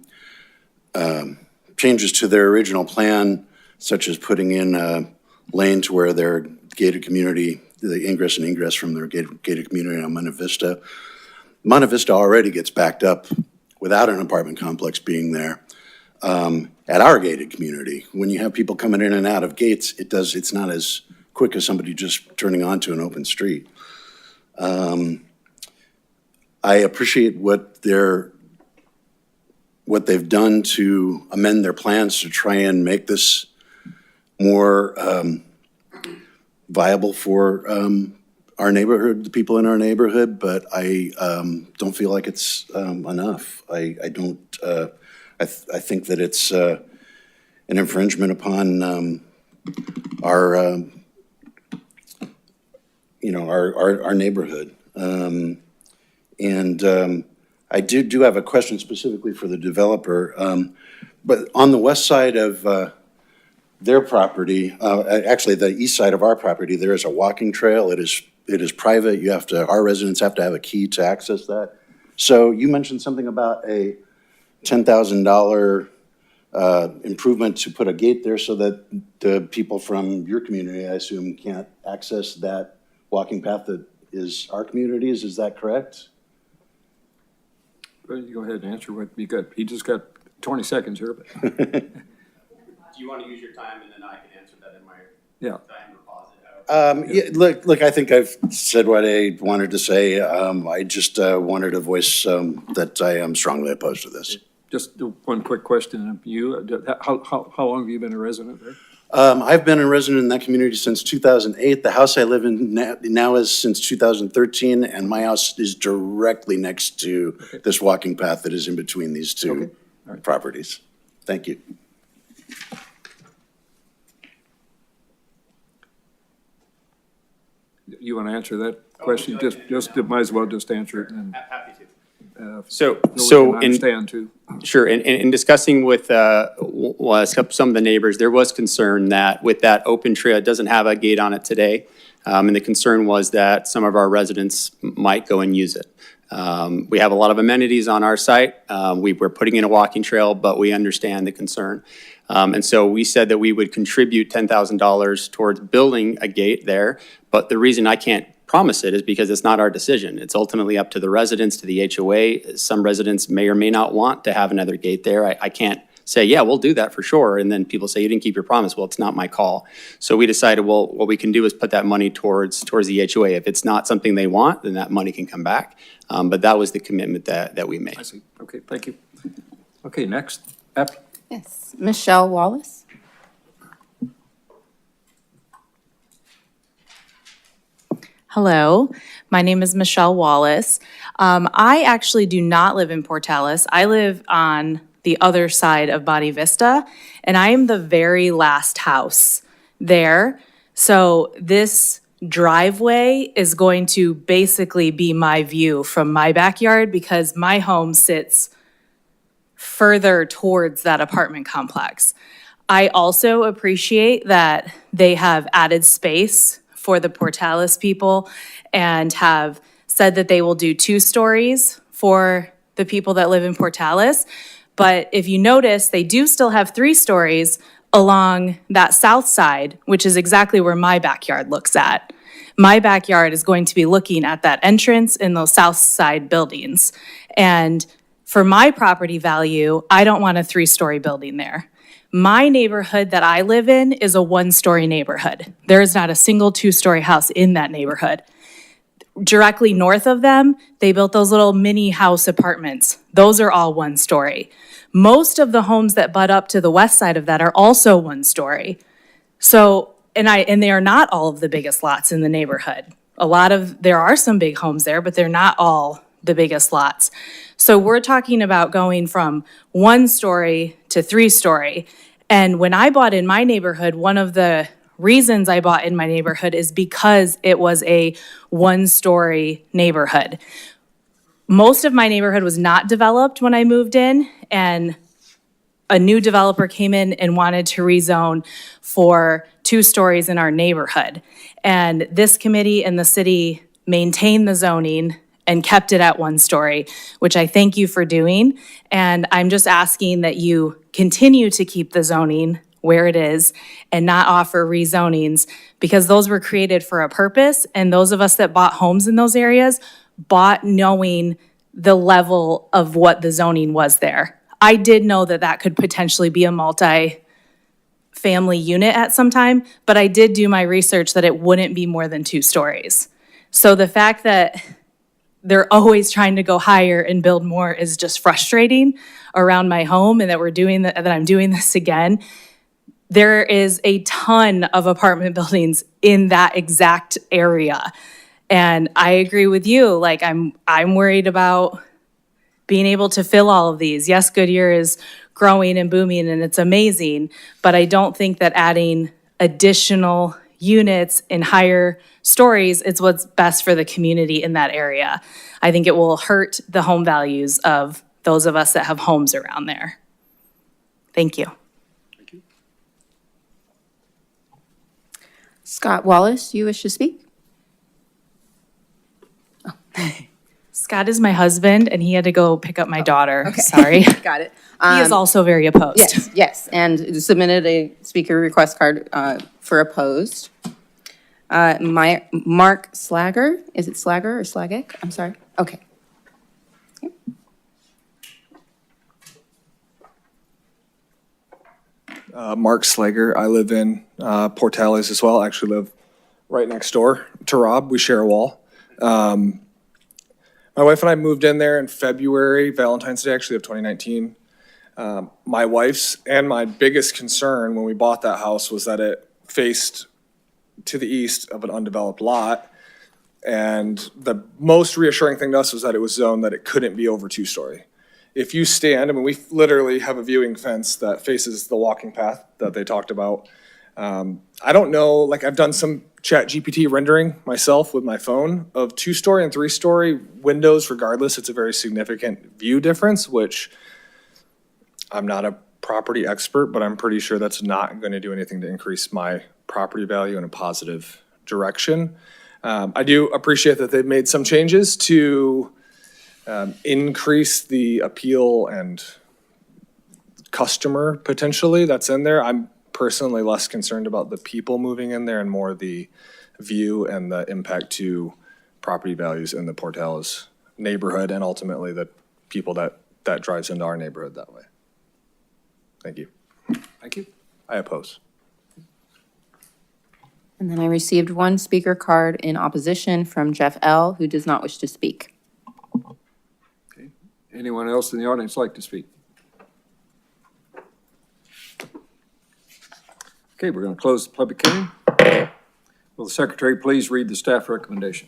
changes to their original plan, such as putting in a lane to where their gated community, the ingress and egress from their gated community on Monte Vista, Monte Vista already gets backed up without an apartment complex being there. At our gated community, when you have people coming in and out of gates, it's not as quick as somebody just turning onto an open street. I appreciate what they've done to amend their plans to try and make this more viable for our neighborhood, the people in our neighborhood, but I don't feel like it's enough. I think that it's an infringement upon our neighborhood. I do have a question specifically for the developer. But on the west side of their property, actually the east side of our property, there is a walking trail. It is private. Our residents have to have a key to access that. So you mentioned something about a $10,000 improvement to put a gate there so that the people from your community, I assume, can't access that walking path that is our community's. Is that correct? You go ahead and answer what you got. He just got 20 seconds here, but Do you want to use your time and then I can answer that in my yeah. time deposit? Look, I think I've said what I wanted to say. I just wanted to voice that I am strongly opposed to this. Just one quick question. How long have you been a resident there? I've been a resident in that community since 2008. The house I live in now is since 2013, and my house is directly next to this walking path that is in between these two properties. Thank you. You want to answer that question? Just might as well just answer it and Happy to. so we So can in, understand too. sure, in discussing with some of the neighbors, there was concern that with that open trail, it doesn't have a gate on it today. And the concern was that some of our residents might go and use it. We have a lot of amenities on our site. We're putting in a walking trail, but we understand the concern. And so we said that we would contribute $10,000 towards building a gate there. But the reason I can't promise it is because it's not our decision. It's ultimately up to the residents, to the HOA. Some residents may or may not want to have another gate there. I can't say, yeah, we'll do that for sure. And then people say, you didn't keep your promise. Well, it's not my call. So we decided, well, what we can do is put that money towards the HOA. If it's not something they want, then that money can come back. But that was the commitment that we made. I see. Okay, thank you. Okay, next. Yes, Michelle Wallace. Hello, my name is Michelle Wallace. I actually do not live in Portales. I live on the other side of Monte Vista, and I am the very last house there. So this driveway is going to basically be my view from my backyard because my home sits further towards that apartment complex. I also appreciate that they have added space for the Portales people and have said that they will do 2 stories for the people that live in Portales. But if you notice, they do still have 3 stories along that south side, which is exactly where my backyard looks at. My backyard is going to be looking at that entrance in those south side buildings. And for my property value, I don't want a 3-story building there. My neighborhood that I live in is a 1-story neighborhood. There is not a single 2-story house in that neighborhood. Directly north of them, they built those little mini house apartments. Those are all 1-story. Most of the homes that butt up to the west side of that are also 1-story. So, and they are not all of the biggest lots in the neighborhood. There are some big homes there, but they're not all the biggest lots. So we're talking about going from 1-story to 3-story. And when I bought in my neighborhood, one of the reasons I bought in my neighborhood is because it was a 1-story neighborhood. Most of my neighborhood was not developed when I moved in, and a new developer came in and wanted to rezone for 2 stories in our neighborhood. And this committee and the city maintained the zoning and kept it at 1-story, which I thank you for doing. And I'm just asking that you continue to keep the zoning where it is and not offer rezonings, because those were created for a purpose. And those of us that bought homes in those areas bought knowing the level of what the zoning was there. I did know that that could potentially be a multi-family unit at some time, but I did do my research that it wouldn't be more than 2 stories. So the fact that they're always trying to go higher and build more is just frustrating around my home, and that that I'm doing this again. There is a ton of apartment buildings in that exact area. And I agree with you, like I'm worried about being able to fill all of these. Yes, Goodyear is growing and booming and it's amazing, but I don't think that adding additional units in higher stories is what's best for the community in that area. I think it will hurt the home values of those of us that have homes around there. Thank you. Scott Wallace, you wish to speak? Scott is my husband, and he had to go pick up my daughter. Sorry. Got it. He is also very opposed. Yes, and submitted a speaker request card for opposed. Mark Slager, is it Slager or Slagic? I'm sorry. Okay. Mark Slager. I live in Portales as well. I actually live right next door to Rob. We share a wall. My wife and I moved in there in February, Valentine's Day, actually, of 2019. My wife's and my biggest concern when we bought that house was that it faced to the east of an undeveloped lot. And the most reassuring thing to us was that it was zoned that it couldn't be over 2-story. If you stand, I mean, we literally have a viewing fence that faces the walking path that they talked about. I don't know, like I've done some ChatGPT rendering myself with my phone of 2-story and 3-story windows. Regardless, it's a very significant view difference, which I'm not a property expert, but I'm pretty sure that's not going to do anything to increase my property value in a positive direction. I do appreciate that they've made some changes to increase the appeal and customer potentially that's in there. I'm personally less concerned about the people moving in there and more the view and the impact to property values in the Portales neighborhood and ultimately the people that drives into our neighborhood that way. Thank you. Thank you. I oppose. And then I received one speaker card in opposition from Jeff L., who does not wish to speak. Anyone else in the audience like to speak? Okay, we're going to close the public hearing. Will the secretary please read the staff recommendation?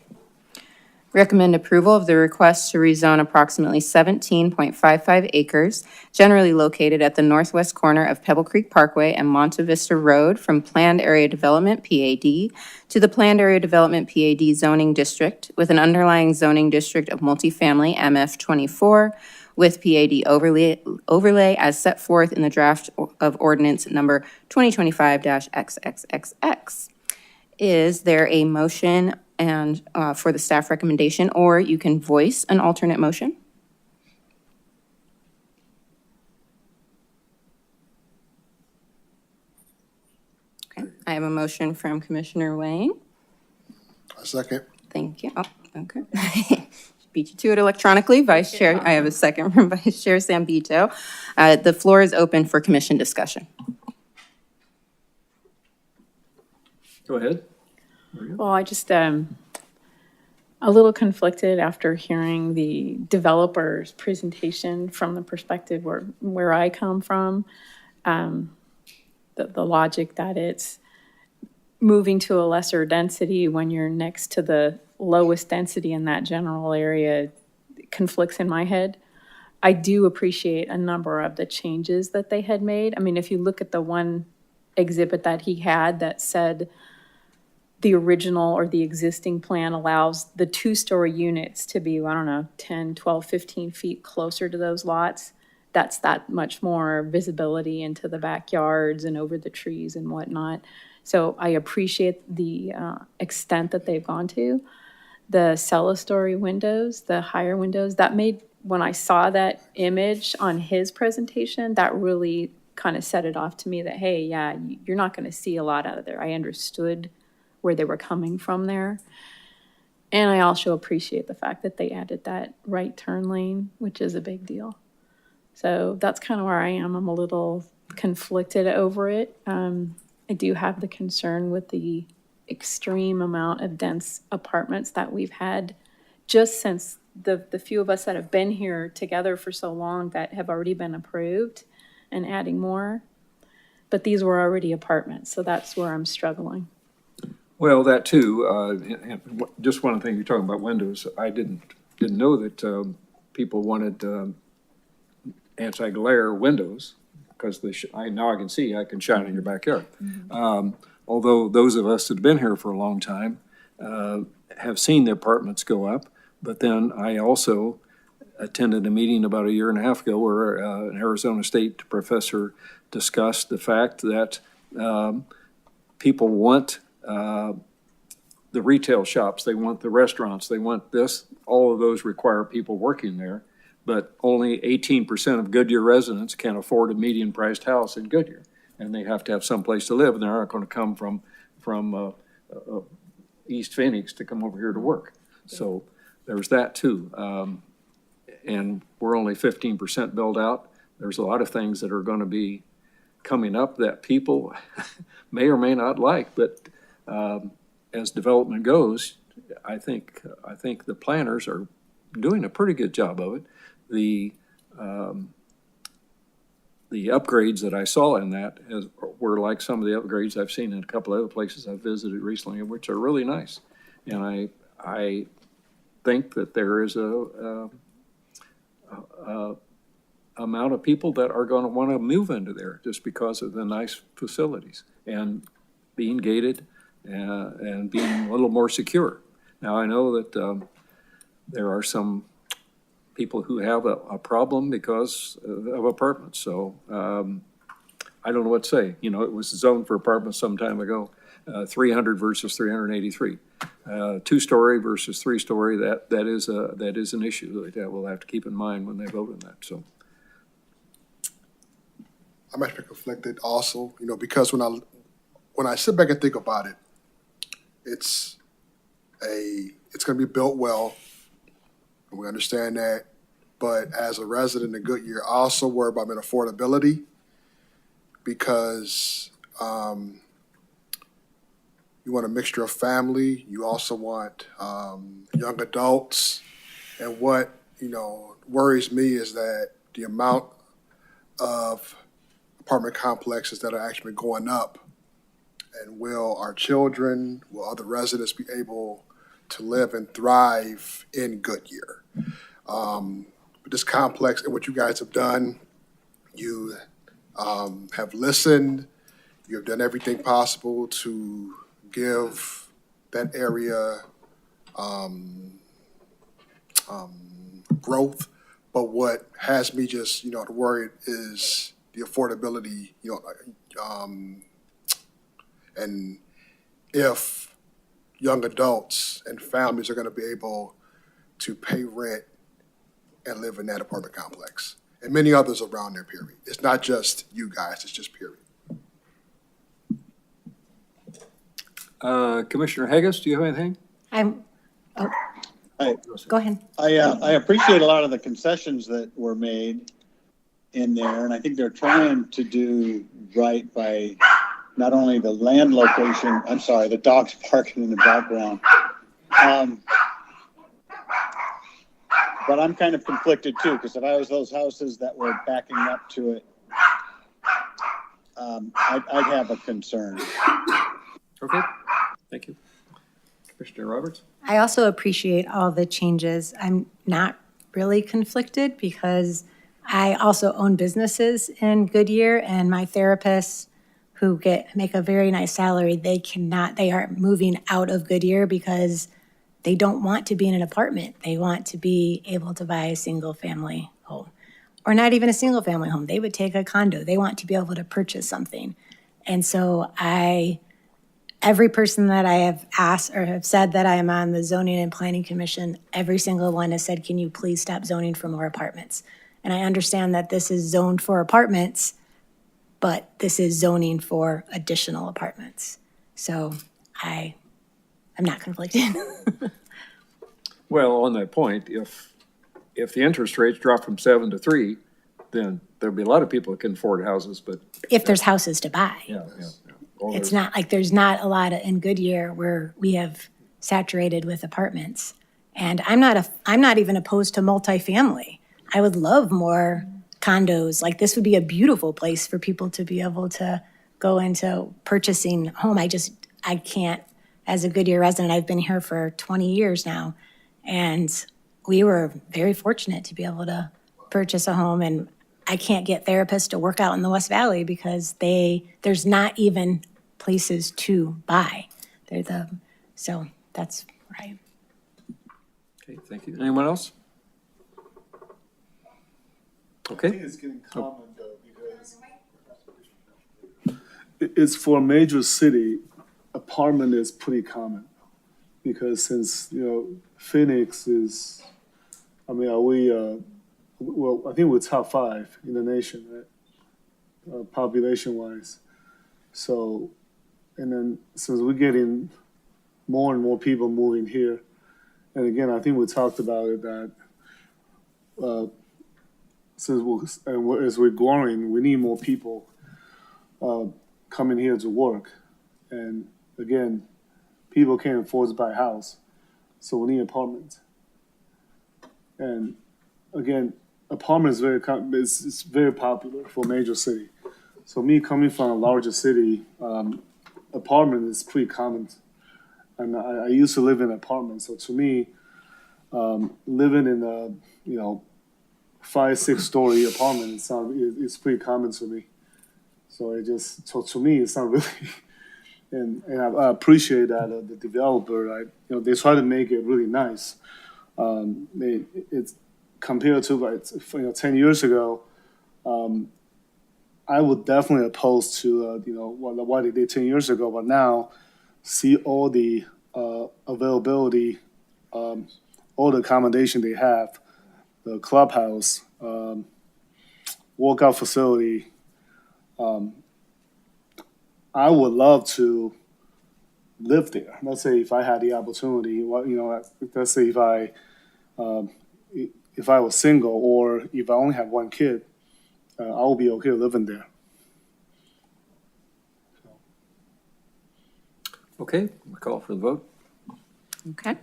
Recommend approval of the request to rezone approximately 17.55 acres, generally located at the northwest corner of Pebble Creek Parkway and Monte Vista Road from Planned Area Development, PAD, to the Planned Area Development, PAD zoning district with an underlying zoning district of multifamily, MF 24, with PAD overlay as set forth in the draft of ordinance number 2025-XXXX. Is there a motion and for the staff recommendation, or you can voice an alternate motion? Okay, I have a motion from Commissioner Wang. A second. Thank you. Oh, okay. Beat you to it electronically. Vice Chair, I have a second from Vice Chair Zambito. The floor is open for commission discussion. Go ahead. Well, I just, a little conflicted after hearing the developer's presentation from the perspective where I come from. The logic that it's moving to a lesser density when you're next to the lowest density in that general area conflicts in my head. I do appreciate a number of the changes that they had made. I mean, if you look at the one exhibit that he had that said the original or the existing plan allows the 2-story units to be, I don't know, 10, 12, 15 feet closer to those lots. That's that much more visibility into the backyards and over the trees and whatnot. So I appreciate the extent that they've gone to. The cellar-story windows, the higher windows, that made, when I saw that image on his presentation, that really kind of set it off to me that, hey, yeah, you're not going to see a lot out of there. I understood where they were coming from there. And I also appreciate the fact that they added that right turn lane, which is a big deal. So that's kind of where I am. I'm a little conflicted over it. I do have the concern with the extreme amount of dense apartments that we've had just since the few of us that have been here together for so long that have already been approved and adding more. But these were already apartments, so that's where I'm struggling. Well, that too, and just one thing, you're talking about windows, I didn't know that people wanted anti-glare windows, because now I can see, I can shine in your backyard. Although those of us that have been here for a long time have seen the apartments go up, but then I also attended a meeting about a year and a half ago where an Arizona State professor discussed the fact that people want the retail shops, they want the restaurants, they want this, all of those require people working there, but only 18% of Goodyear residents can afford a median-priced house in Goodyear, and they have to have someplace to live, and they're not going to come from East Phoenix to come over here to work. So there's that too. And we're only 15% built out. There's a lot of things that are going to be coming up that people may or may not like, but as development goes, I think the planners are doing a pretty good job of it. The upgrades that I saw in that were like some of the upgrades I've seen in a couple other places I've visited recently, which are really nice. And I think that there is a amount of people that are going to want to move into there just because of the nice facilities and being gated and being a little more secure. Now, I know that there are some people who have a problem because of apartments. So I don't know what to say. You know, it was zoned for apartments some time ago, 300 versus 383. Two-story versus three-story, that is an issue that we'll have to keep in mind when they vote on that, so. I'm actually conflicted also, you know, because when I sit back and think about it, it's gonna be built well, and we understand that. But as a resident of Goodyear, I also worry about affordability because you want a mixture of family. You also want young adults. And what, you know, worries me is that the amount of apartment complexes that are actually going up, and will our children, will other residents be able to live and thrive in Goodyear? This complex and what you guys have done, you have listened, you have done everything possible to give that area growth. But what has me just, you know, worried is the affordability, you know, and if young adults and families are going to be able to pay rent and live in that apartment complex, and many others around there, period. It's not just you guys, it's just period. Commissioner Haggis, do you have anything? Go ahead. I appreciate a lot of the concessions that were made in there, and I think they're trying to do right by not only the land location, I'm sorry, the dogs barking in the background. But I'm kind of conflicted too, because if I was those houses that were backing up to it, I'd have a concern. Okay, thank you. Commissioner Roberts? I also appreciate all the changes. I'm not really conflicted because I also own businesses in Goodyear, and my therapists who make a very nice salary, they are moving out of Goodyear because they don't want to be in an apartment. They want to be able to buy a single-family home, or not even a single-family home. They would take a condo. They want to be able to purchase something. And so every person that I have asked or have said that I am on the Zoning and Planning Commission, every single one has said, can you please stop zoning for more apartments? And I understand that this is zoned for apartments, but this is zoning for additional apartments. So I'm not conflicted. Well, on that point, if the interest rates drop from 7 to 3, then there'll be a lot of people that can afford houses, but If there's houses to buy. yeah. All It's those- not like there's not a lot in Goodyear where we have saturated with apartments. And I'm not even opposed to multifamily. I would love more condos. Like, this would be a beautiful place for people to be able to go into purchasing a home. I can't, as a Goodyear resident, I've been here for 20 years now. And we were very fortunate to be able to purchase a home. And I can't get therapists to work out in the West Valley because there's not even places to buy. So that's right. Okay, thank you. Anyone else? Okay. It's getting common though, because it's for a major city, apartment is pretty common. Because since, Phoenix is, well, I think we're top 5 in the nation, right? Population-wise. So, and then since we're getting more and more people moving here, and again, I think we talked about it that as we're growing, we need more people coming here to work. And again, people can't afford to buy a house, so we need apartments. And again, apartment is it's very popular for a major city. So me coming from a larger city, apartment is pretty common. And I used to live in an apartment, so to me, living in a 5-6 story apartment, it's pretty common to me. So to me, it's not really. And I appreciate that the developer, they try to make it really nice. It's compared to 10 years ago. I would definitely oppose to what they did 10 years ago, but now see all the availability, all the accommodation they have, the clubhouse, workout facility. I would love to live there. Let's say if I had the opportunity, let's say if I was single or if I only have one kid, I would be okay living there. Okay, we'll call for the vote. Okay.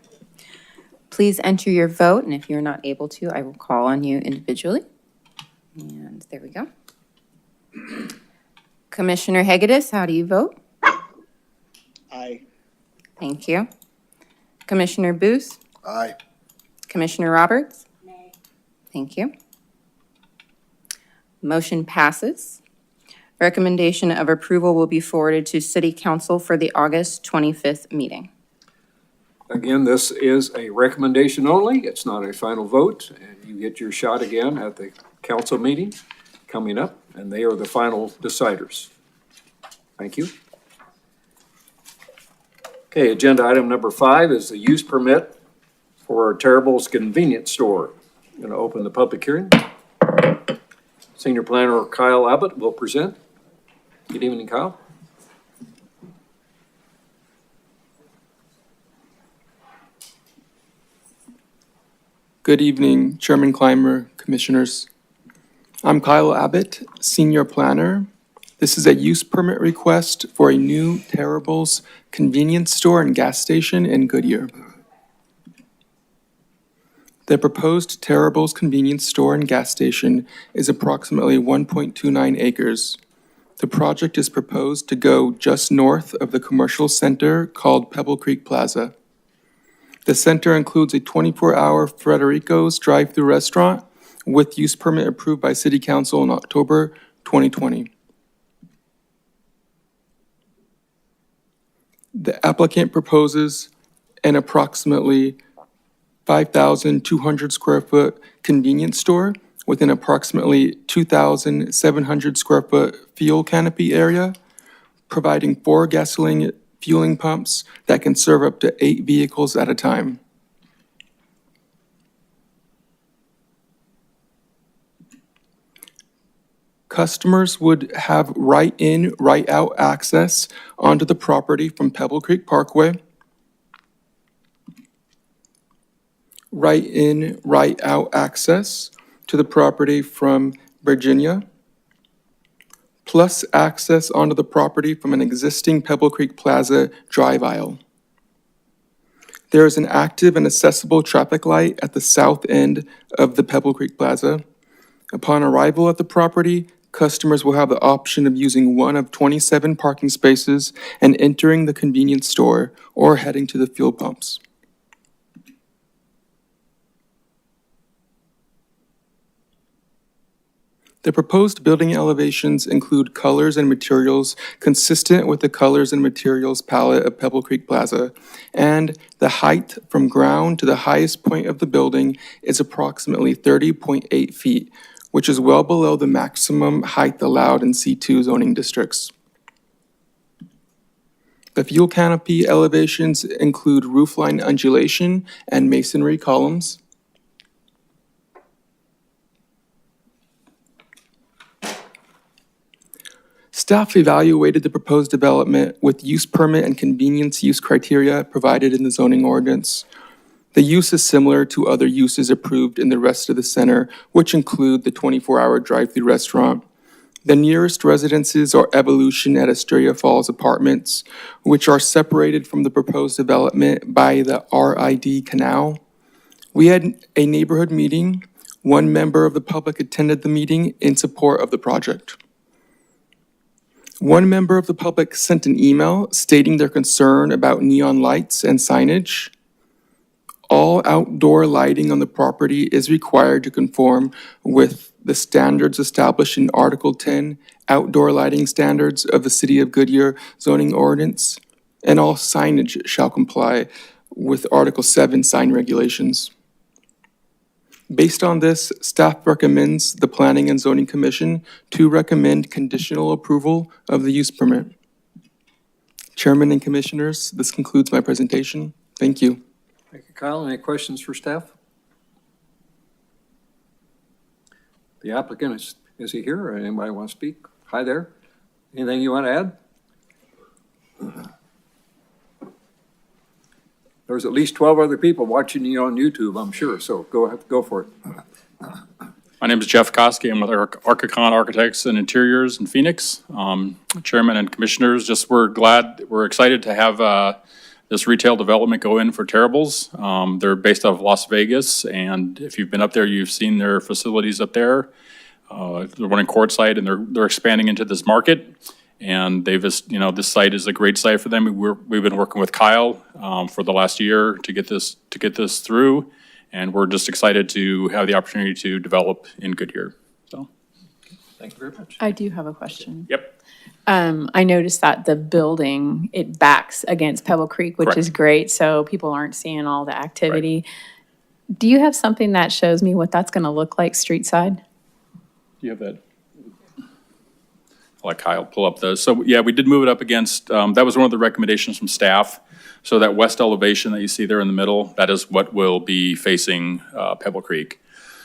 Please enter your vote, and if you're not able to, I will call on you individually. And there we go. Commissioner Hegedus, how do you vote? Aye. Thank you. Commissioner Booth? Aye. Commissioner Roberts? Nay. Thank you. Motion passes. Recommendation of approval will be forwarded to City Council for the August 25th meeting. Again, this is a recommendation only. It's not a final vote, and you get your shot again at the council meeting coming up, and they are the final deciders. Thank you. Okay, agenda item number 5 is the use permit for Terrible's Convenience Store. I'm going to open the public hearing. Senior Planner Kyle Abbott will present. Good evening, Kyle. Good evening, Chairman Clymer, Commissioners. I'm Kyle Abbott, Senior Planner. This is a use permit request for a new Terrible's convenience store and gas station in Goodyear. The proposed Terrible's convenience store and gas station is approximately 1.29 acres. The project is proposed to go just north of the commercial center called Pebble Creek Plaza. The center includes a 24-hour Frederico's drive-through restaurant with use permit approved by City Council in October 2020. The applicant proposes an approximately 5,200 square foot convenience store with an approximately 2,700 square foot fuel canopy area, providing 4 gasoline fueling pumps that can serve up to 8 vehicles at a time. Customers would have right-in, right-out access onto the property from Pebble Creek Parkway. right-in, right-out access to the property from Virginia, plus access onto the property from an existing Pebble Creek Plaza drive aisle. There is an active and accessible traffic light at the south end of the Pebble Creek Plaza. Upon arrival at the property, customers will have the option of using one of 27 parking spaces and entering the convenience store or heading to the fuel pumps. The proposed building elevations include colors and materials consistent with the colors and materials palette of Pebble Creek Plaza, and the height from ground to the highest point of the building is approximately 30.8 feet, which is well below the maximum height allowed in C2 zoning districts. The fuel canopy elevations include roofline undulation and masonry columns. Staff evaluated the proposed development with use permit and convenience use criteria provided in the zoning ordinance. The use is similar to other uses approved in the rest of the center, which include the 24-hour drive-through restaurant. The nearest residences are Evolution at Astoria Falls Apartments, which are separated from the proposed development by the RID Canal. We had a neighborhood meeting. One member of the public attended the meeting in support of the project. One member of the public sent an email stating their concern about neon lights and signage. All outdoor lighting on the property is required to conform with the standards established in Article 10, Outdoor Lighting Standards of the City of Goodyear zoning ordinance, and all signage shall comply with Article 7 sign regulations. Based on this, staff recommends the Planning and Zoning Commission to recommend conditional approval of the use permit. Chairman and Commissioners, this concludes my presentation. Thank you. Thank you, Kyle. Any questions for staff? The applicant, is he here, or anybody want to speak? Hi there. Anything you want to add? There's at least 12 other people watching you on YouTube, I'm sure, so go ahead, go for it. My name is Jeff Koski. I'm with Archicon Architects and Interiors in Phoenix. Chairman and Commissioners, we're excited to have this retail development go in for Terrible's. They're based out of Las Vegas, and if you've been up there, you've seen their facilities up there. They're running Quartzsite, and they're expanding into this market. And this site is a great site for them. We've been working with Kyle for the last year to get this through, and we're just excited to have the opportunity to develop in Goodyear. So, thank you very much. I do have a question. Yep. I noticed that the building, it backs against Pebble Creek, which is great, so people aren't seeing all the activity. Right. Do you have something that shows me what that's going to look like street side? Do you have that? I'll let Kyle pull up those. So yeah, we did move it up against, that was one of the recommendations from staff. So that west elevation that you see there in the middle, that is what will be facing Pebble Creek.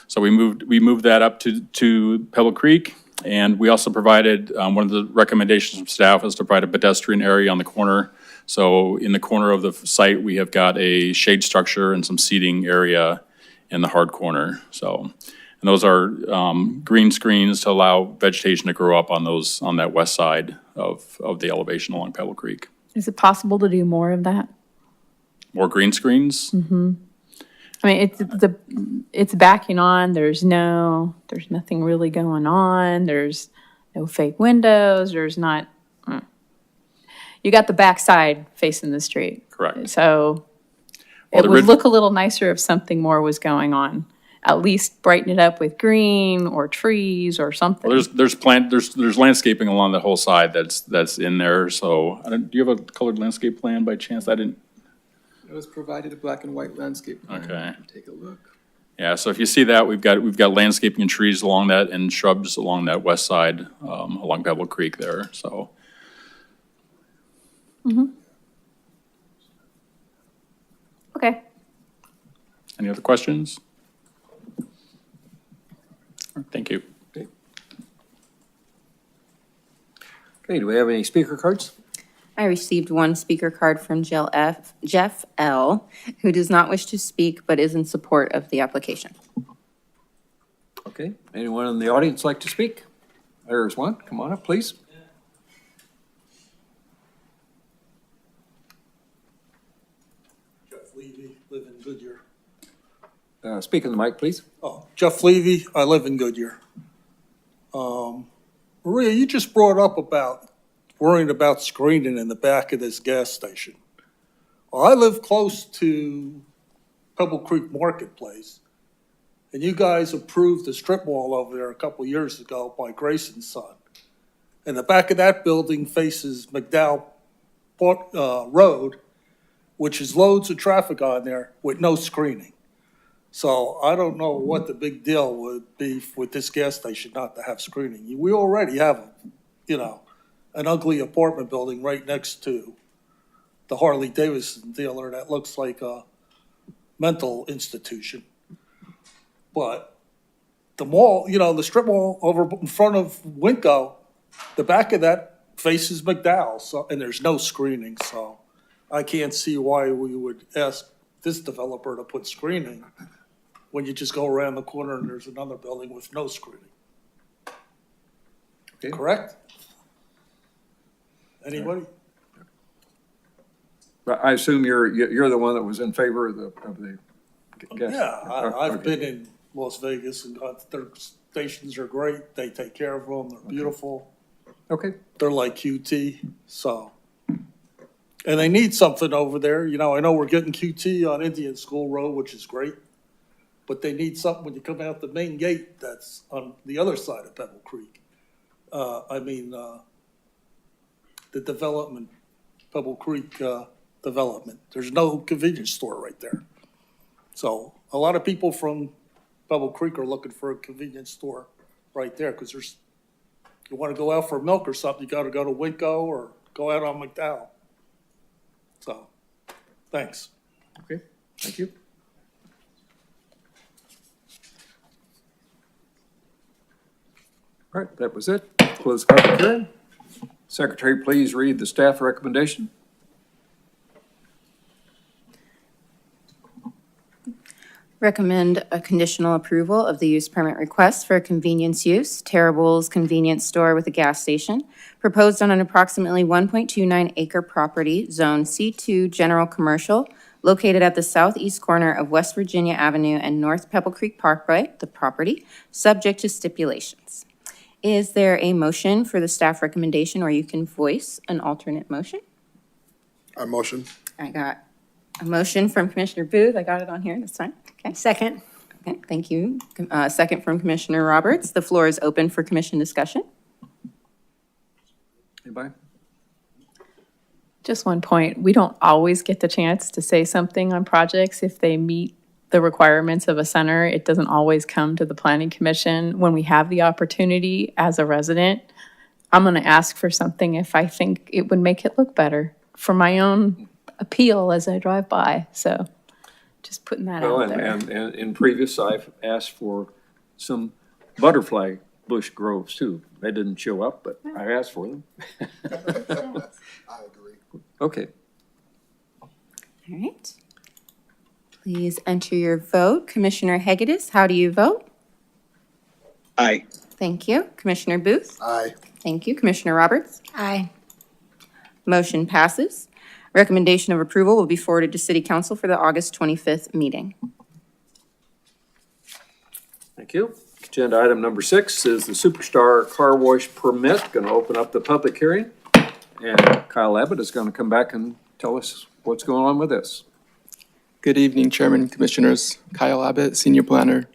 So we moved that up to Pebble Creek, and we also provided, one of the recommendations from staff was to provide a pedestrian area on the corner. So in the corner of the site, we have got a shade structure and some seating area in the hard corner. So. And those are green screens to allow vegetation to grow up on that west side of the elevation along Pebble Creek. Is it possible to do more of that? More green screens? Mm-hmm. I mean, it's backing on. There's nothing really going on. There's no fake windows. There's not. You got the back side facing the street. Correct. So it would look a little nicer if something more was going on. At least brighten it up with green or trees or something. Well, there's landscaping along the whole side that's in there. So do you have a colored landscape plan by chance? I didn't. It was provided a black and white landscape plan. Okay. Take a look. Yeah. So if you see that, we've got landscaping and trees along that and shrubs along that west side along Pebble Creek there. So. Mm-hmm. Okay. Any other questions? Thank you. Okay, do we have any speaker cards? I received one speaker card from Jeff L., who does not wish to speak but is in support of the application. Okay, anyone in the audience like to speak? There's one. Come on up, please. Jeff Levy, live in Goodyear. Speak in the mic, please. Oh, Jeff Levy, I live in Goodyear. Maria, you just brought up about worrying about screening in the back of this gas station. Well, I live close to Pebble Creek Marketplace, and you guys approved the strip mall over there a couple years ago by Grayson's son. And the back of that building faces McDowell Road, which is loads of traffic on there with no screening. So I don't know what the big deal would be with this gas station not to have screening. We already have, an ugly apartment building right next to the Harley Davidson dealer that looks like a mental institution. But the mall, the strip mall over in front of Winco, the back of that faces McDowell, and there's no screening, so I can't see why we would ask this developer to put screening when you just go around the corner and there's another building with no screening. Okay. Correct? Anybody? I assume you're the one that was in favor of the gas. Yeah, I've Okay. been in Las Vegas and their stations are great. They take care of them. They're beautiful. Okay, They're like QT, so. And they need something over there. I know we're getting QT on Indian School Road, which is great. But they need something when you come out the main gate that's on the other side of Pebble Creek. The development, Pebble Creek development. There's no convenience store right there. So a lot of people from Pebble Creek are looking for a convenience store right there because you want to go out for milk or something, you got to go to Winco or go out on McDowell. So, thanks. okay, thank you. All right, that was it. Close the public hearing. Secretary, please read the staff recommendation. Recommend a conditional approval of the use permit request for a convenience use, Terrible's Convenience Store with a gas station, proposed on an approximately 1.29 acre property, Zone C2 General Commercial, located at the southeast corner of West Virginia Avenue and North Pebble Creek Parkway, the property, subject to stipulations. Is there a motion for the staff recommendation, or you can voice an alternate motion? I motion. I got a motion from Commissioner Booth. I got it on here this time. Okay. Second. Okay, thank you. Second from Commissioner Roberts. The floor is open for commission discussion. Anybody? Just one point, we don't always get the chance to say something on projects if they meet the requirements of a center. It doesn't always come to the planning commission. When we have the opportunity as a resident, I'm gonna ask for something if I think it would make it look better for my own appeal as I drive by, so just putting that Well, out there. and in previous, I've asked for some butterfly bush groves too. They didn't show up, but I asked for them. I agree. Okay, All right. Please enter your vote. Commissioner Hegedus, how do you vote? Aye. Thank you. Commissioner Booth? Aye. Thank you. Commissioner Roberts? Aye. Motion passes. Recommendation of approval will be forwarded to City Council for the August 25th meeting. thank you. Agenda item number 6 is the Superstar Car Wash permit. Going to open up the public hearing. And Kyle Abbott is going to come back and tell us what's going on with this. Good evening, Chairman, Commissioners. Kyle Abbott, Senior Planner.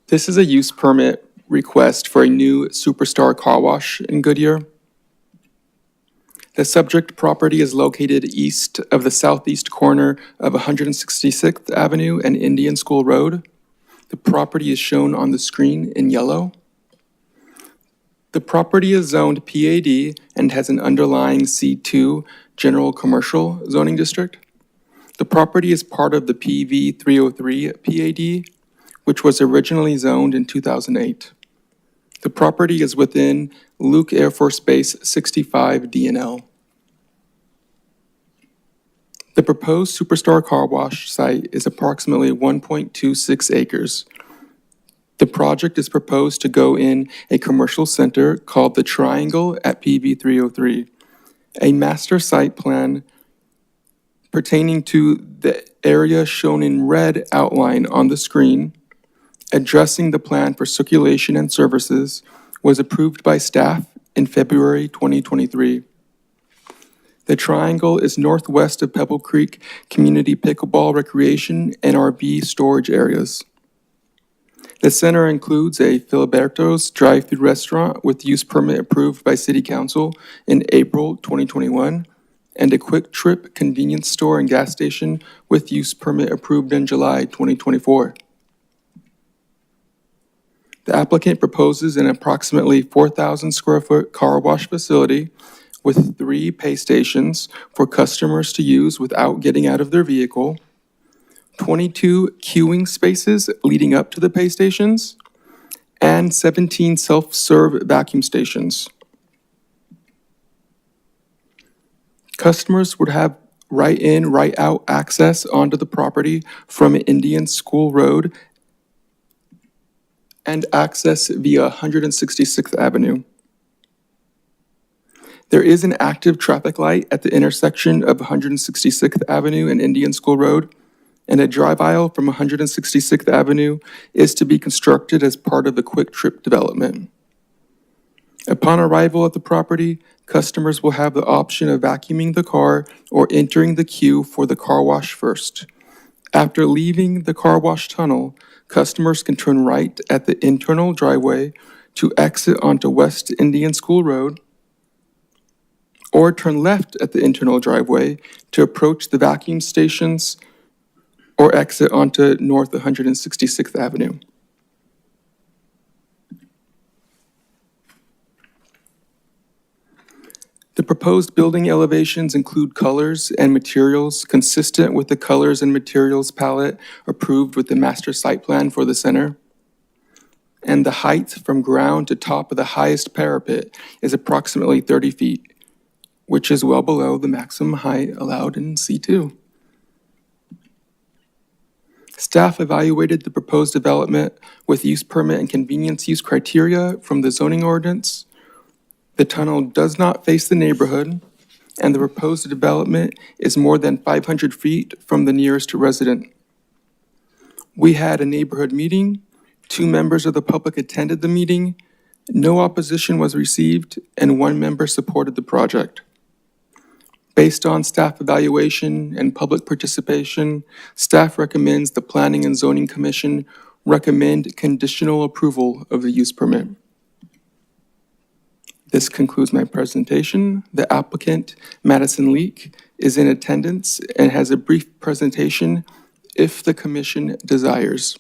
This is a use permit request for a new Superstar Car Wash in Goodyear. The subject property is located east of the southeast corner of 166th Avenue and Indian School Road. The property is shown on the screen in yellow. The property is zoned PAD and has an underlying C2 General Commercial zoning district. The property is part of the PV 303 PAD, which was originally zoned in 2008. The property is within Luke Air Force Base 65 DNL. The proposed Superstar Car Wash site is approximately 1.26 acres. The project is proposed to go in a commercial center called the Triangle at PB 303. A master site plan pertaining to the area shown in red outline on the screen, addressing the plan for circulation and services, was approved by staff in February 2023. The Triangle is northwest of Pebble Creek Community Pickleball Recreation and RV storage areas. The center includes a Filiberto's drive-through restaurant with use permit approved by City Council in April 2021, and a Quick Trip convenience store and gas station with use permit approved in July 2024. The applicant proposes an approximately 4,000 square foot car wash facility with 3 pay stations for customers to use without getting out of their vehicle, 22 queuing spaces leading up to the pay stations, and 17 self-serve vacuum stations. Customers would have right-in, right-out access onto the property from Indian School Road and access via 166th Avenue. There is an active traffic light at the intersection of 166th Avenue and Indian School Road, and a drive aisle from 166th Avenue is to be constructed as part of the Quick Trip development. Upon arrival at the property, customers will have the option of vacuuming the car or entering the queue for the car wash first. After leaving the car wash tunnel, customers can turn right at the internal driveway to exit onto West Indian School Road, or turn left at the internal driveway to approach the vacuum stations or exit onto North 166th Avenue. The proposed building elevations include colors and materials consistent with the colors and materials palette approved with the master site plan for the center. And the height from ground to top of the highest parapet is approximately 30 feet, which is well below the maximum height allowed in C2. Staff evaluated the proposed development with use permit and convenience use criteria from the zoning ordinance. The tunnel does not face the neighborhood, and the proposed development is more than 500 feet from the nearest resident. We had a neighborhood meeting. 2 members of the public attended the meeting. No opposition was received, and 1 member supported the project. Based on staff evaluation and public participation, staff recommends the Planning and Zoning Commission recommend conditional approval of the use permit. This concludes my presentation. The applicant, Madison Leak, is in attendance and has a brief presentation if the commission desires.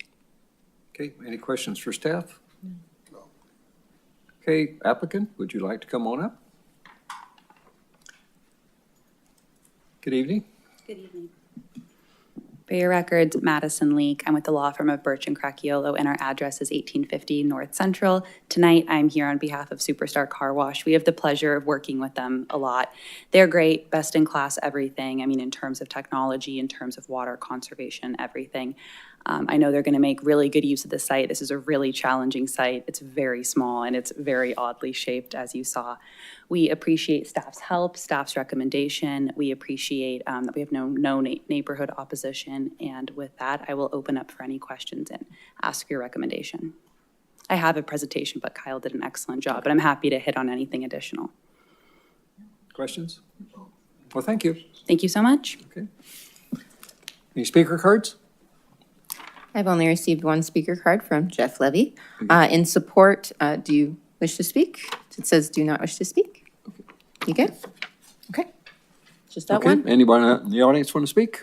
Okay, any questions for staff? No. Okay, applicant, would you like to come on up? Good evening. Good evening. For your records, Madison Leak. I'm with the law firm of Birch and Cracchiolo, and our address is 1850 North Central. Tonight, I'm here on behalf of Superstar Car Wash. We have the pleasure of working with them a lot. They're great, best in class, everything. I mean, in terms of technology, in terms of water conservation, everything. I know they're going to make really good use of the site. This is a really challenging site. It's very small and it's very oddly shaped, as you saw. We appreciate staff's help, staff's recommendation. We appreciate that we have no neighborhood opposition. And with that, I will open up for any questions and ask your recommendation. I have a presentation, but Kyle did an excellent job, but I'm happy to hit on anything additional. Questions? Well, thank you. Thank you so much. Okay. Any speaker cards? I've only received 1 speaker card from Jeff Levy. In support, do you wish to speak? It says do not wish to speak. You good? Okay. Just that Okay. one? Anybody in the audience want to speak?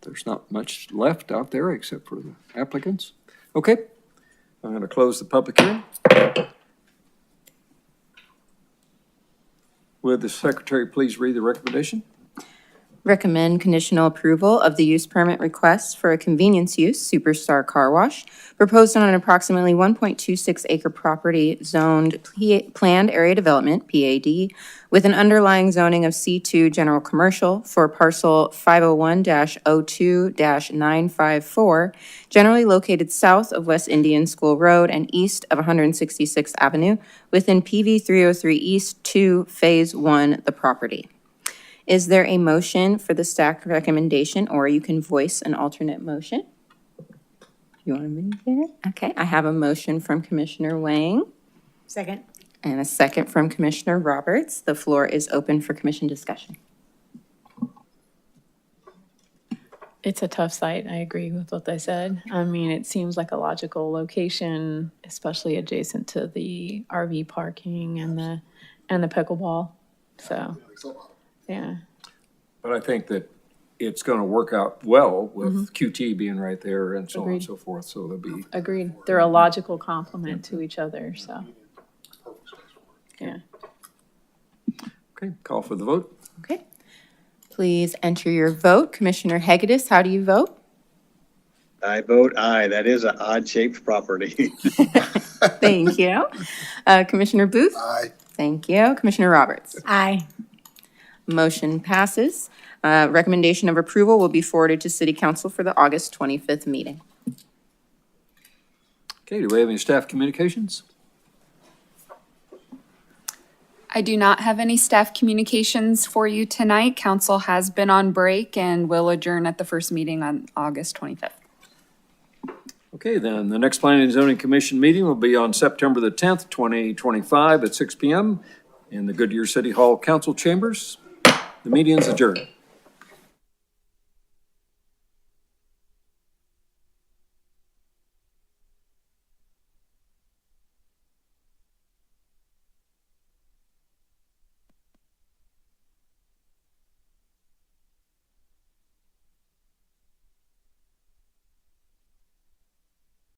There's not much left out there except for the applicants. Okay, I'm going to close the public hearing. Would the secretary please read the recommendation? Recommend conditional approval of the use permit request for a convenience use Superstar Car Wash proposed on an approximately 1.26 acre property zoned Planned Area Development, PAD, with an underlying zoning of C2 General Commercial for parcel 501-02-954, generally located south of West Indian School Road and east of 166th Avenue, within PV 303 East 2, Phase 1, the property. Is there a motion for the staff recommendation, or you can voice an alternate motion? You want to move it? Okay, I have a motion from Commissioner Wang Second. and a second from Commissioner Roberts. The floor is open for commission discussion. It's a tough site. I agree with what they said. I mean, it seems like a logical location, especially adjacent to the RV parking and the pickleball. So, yeah. But I think that it's going to work out well with QT being right there and so on and Agreed. so forth, so there'll be. Agreed. They're a logical complement to each other, so. Yeah. Okay, call for the vote. Okay. Please enter your vote. Commissioner Hegedus, how do you vote? I vote aye. That is an odd-shaped property. Thank you. Commissioner Booth? Aye. Thank you. Commissioner Roberts? Aye. Motion passes. Recommendation of approval will be forwarded to City Council for the August 25th meeting. Okay, do we have any staff communications? I do not have any staff communications for you tonight. Council has been on break and will adjourn at the first meeting on August 25th. Okay, then, the next Planning and Zoning Commission meeting will be on September the 10th, 2025 at 6 PM in the Goodyear City Hall Council Chambers. The meeting is adjourned.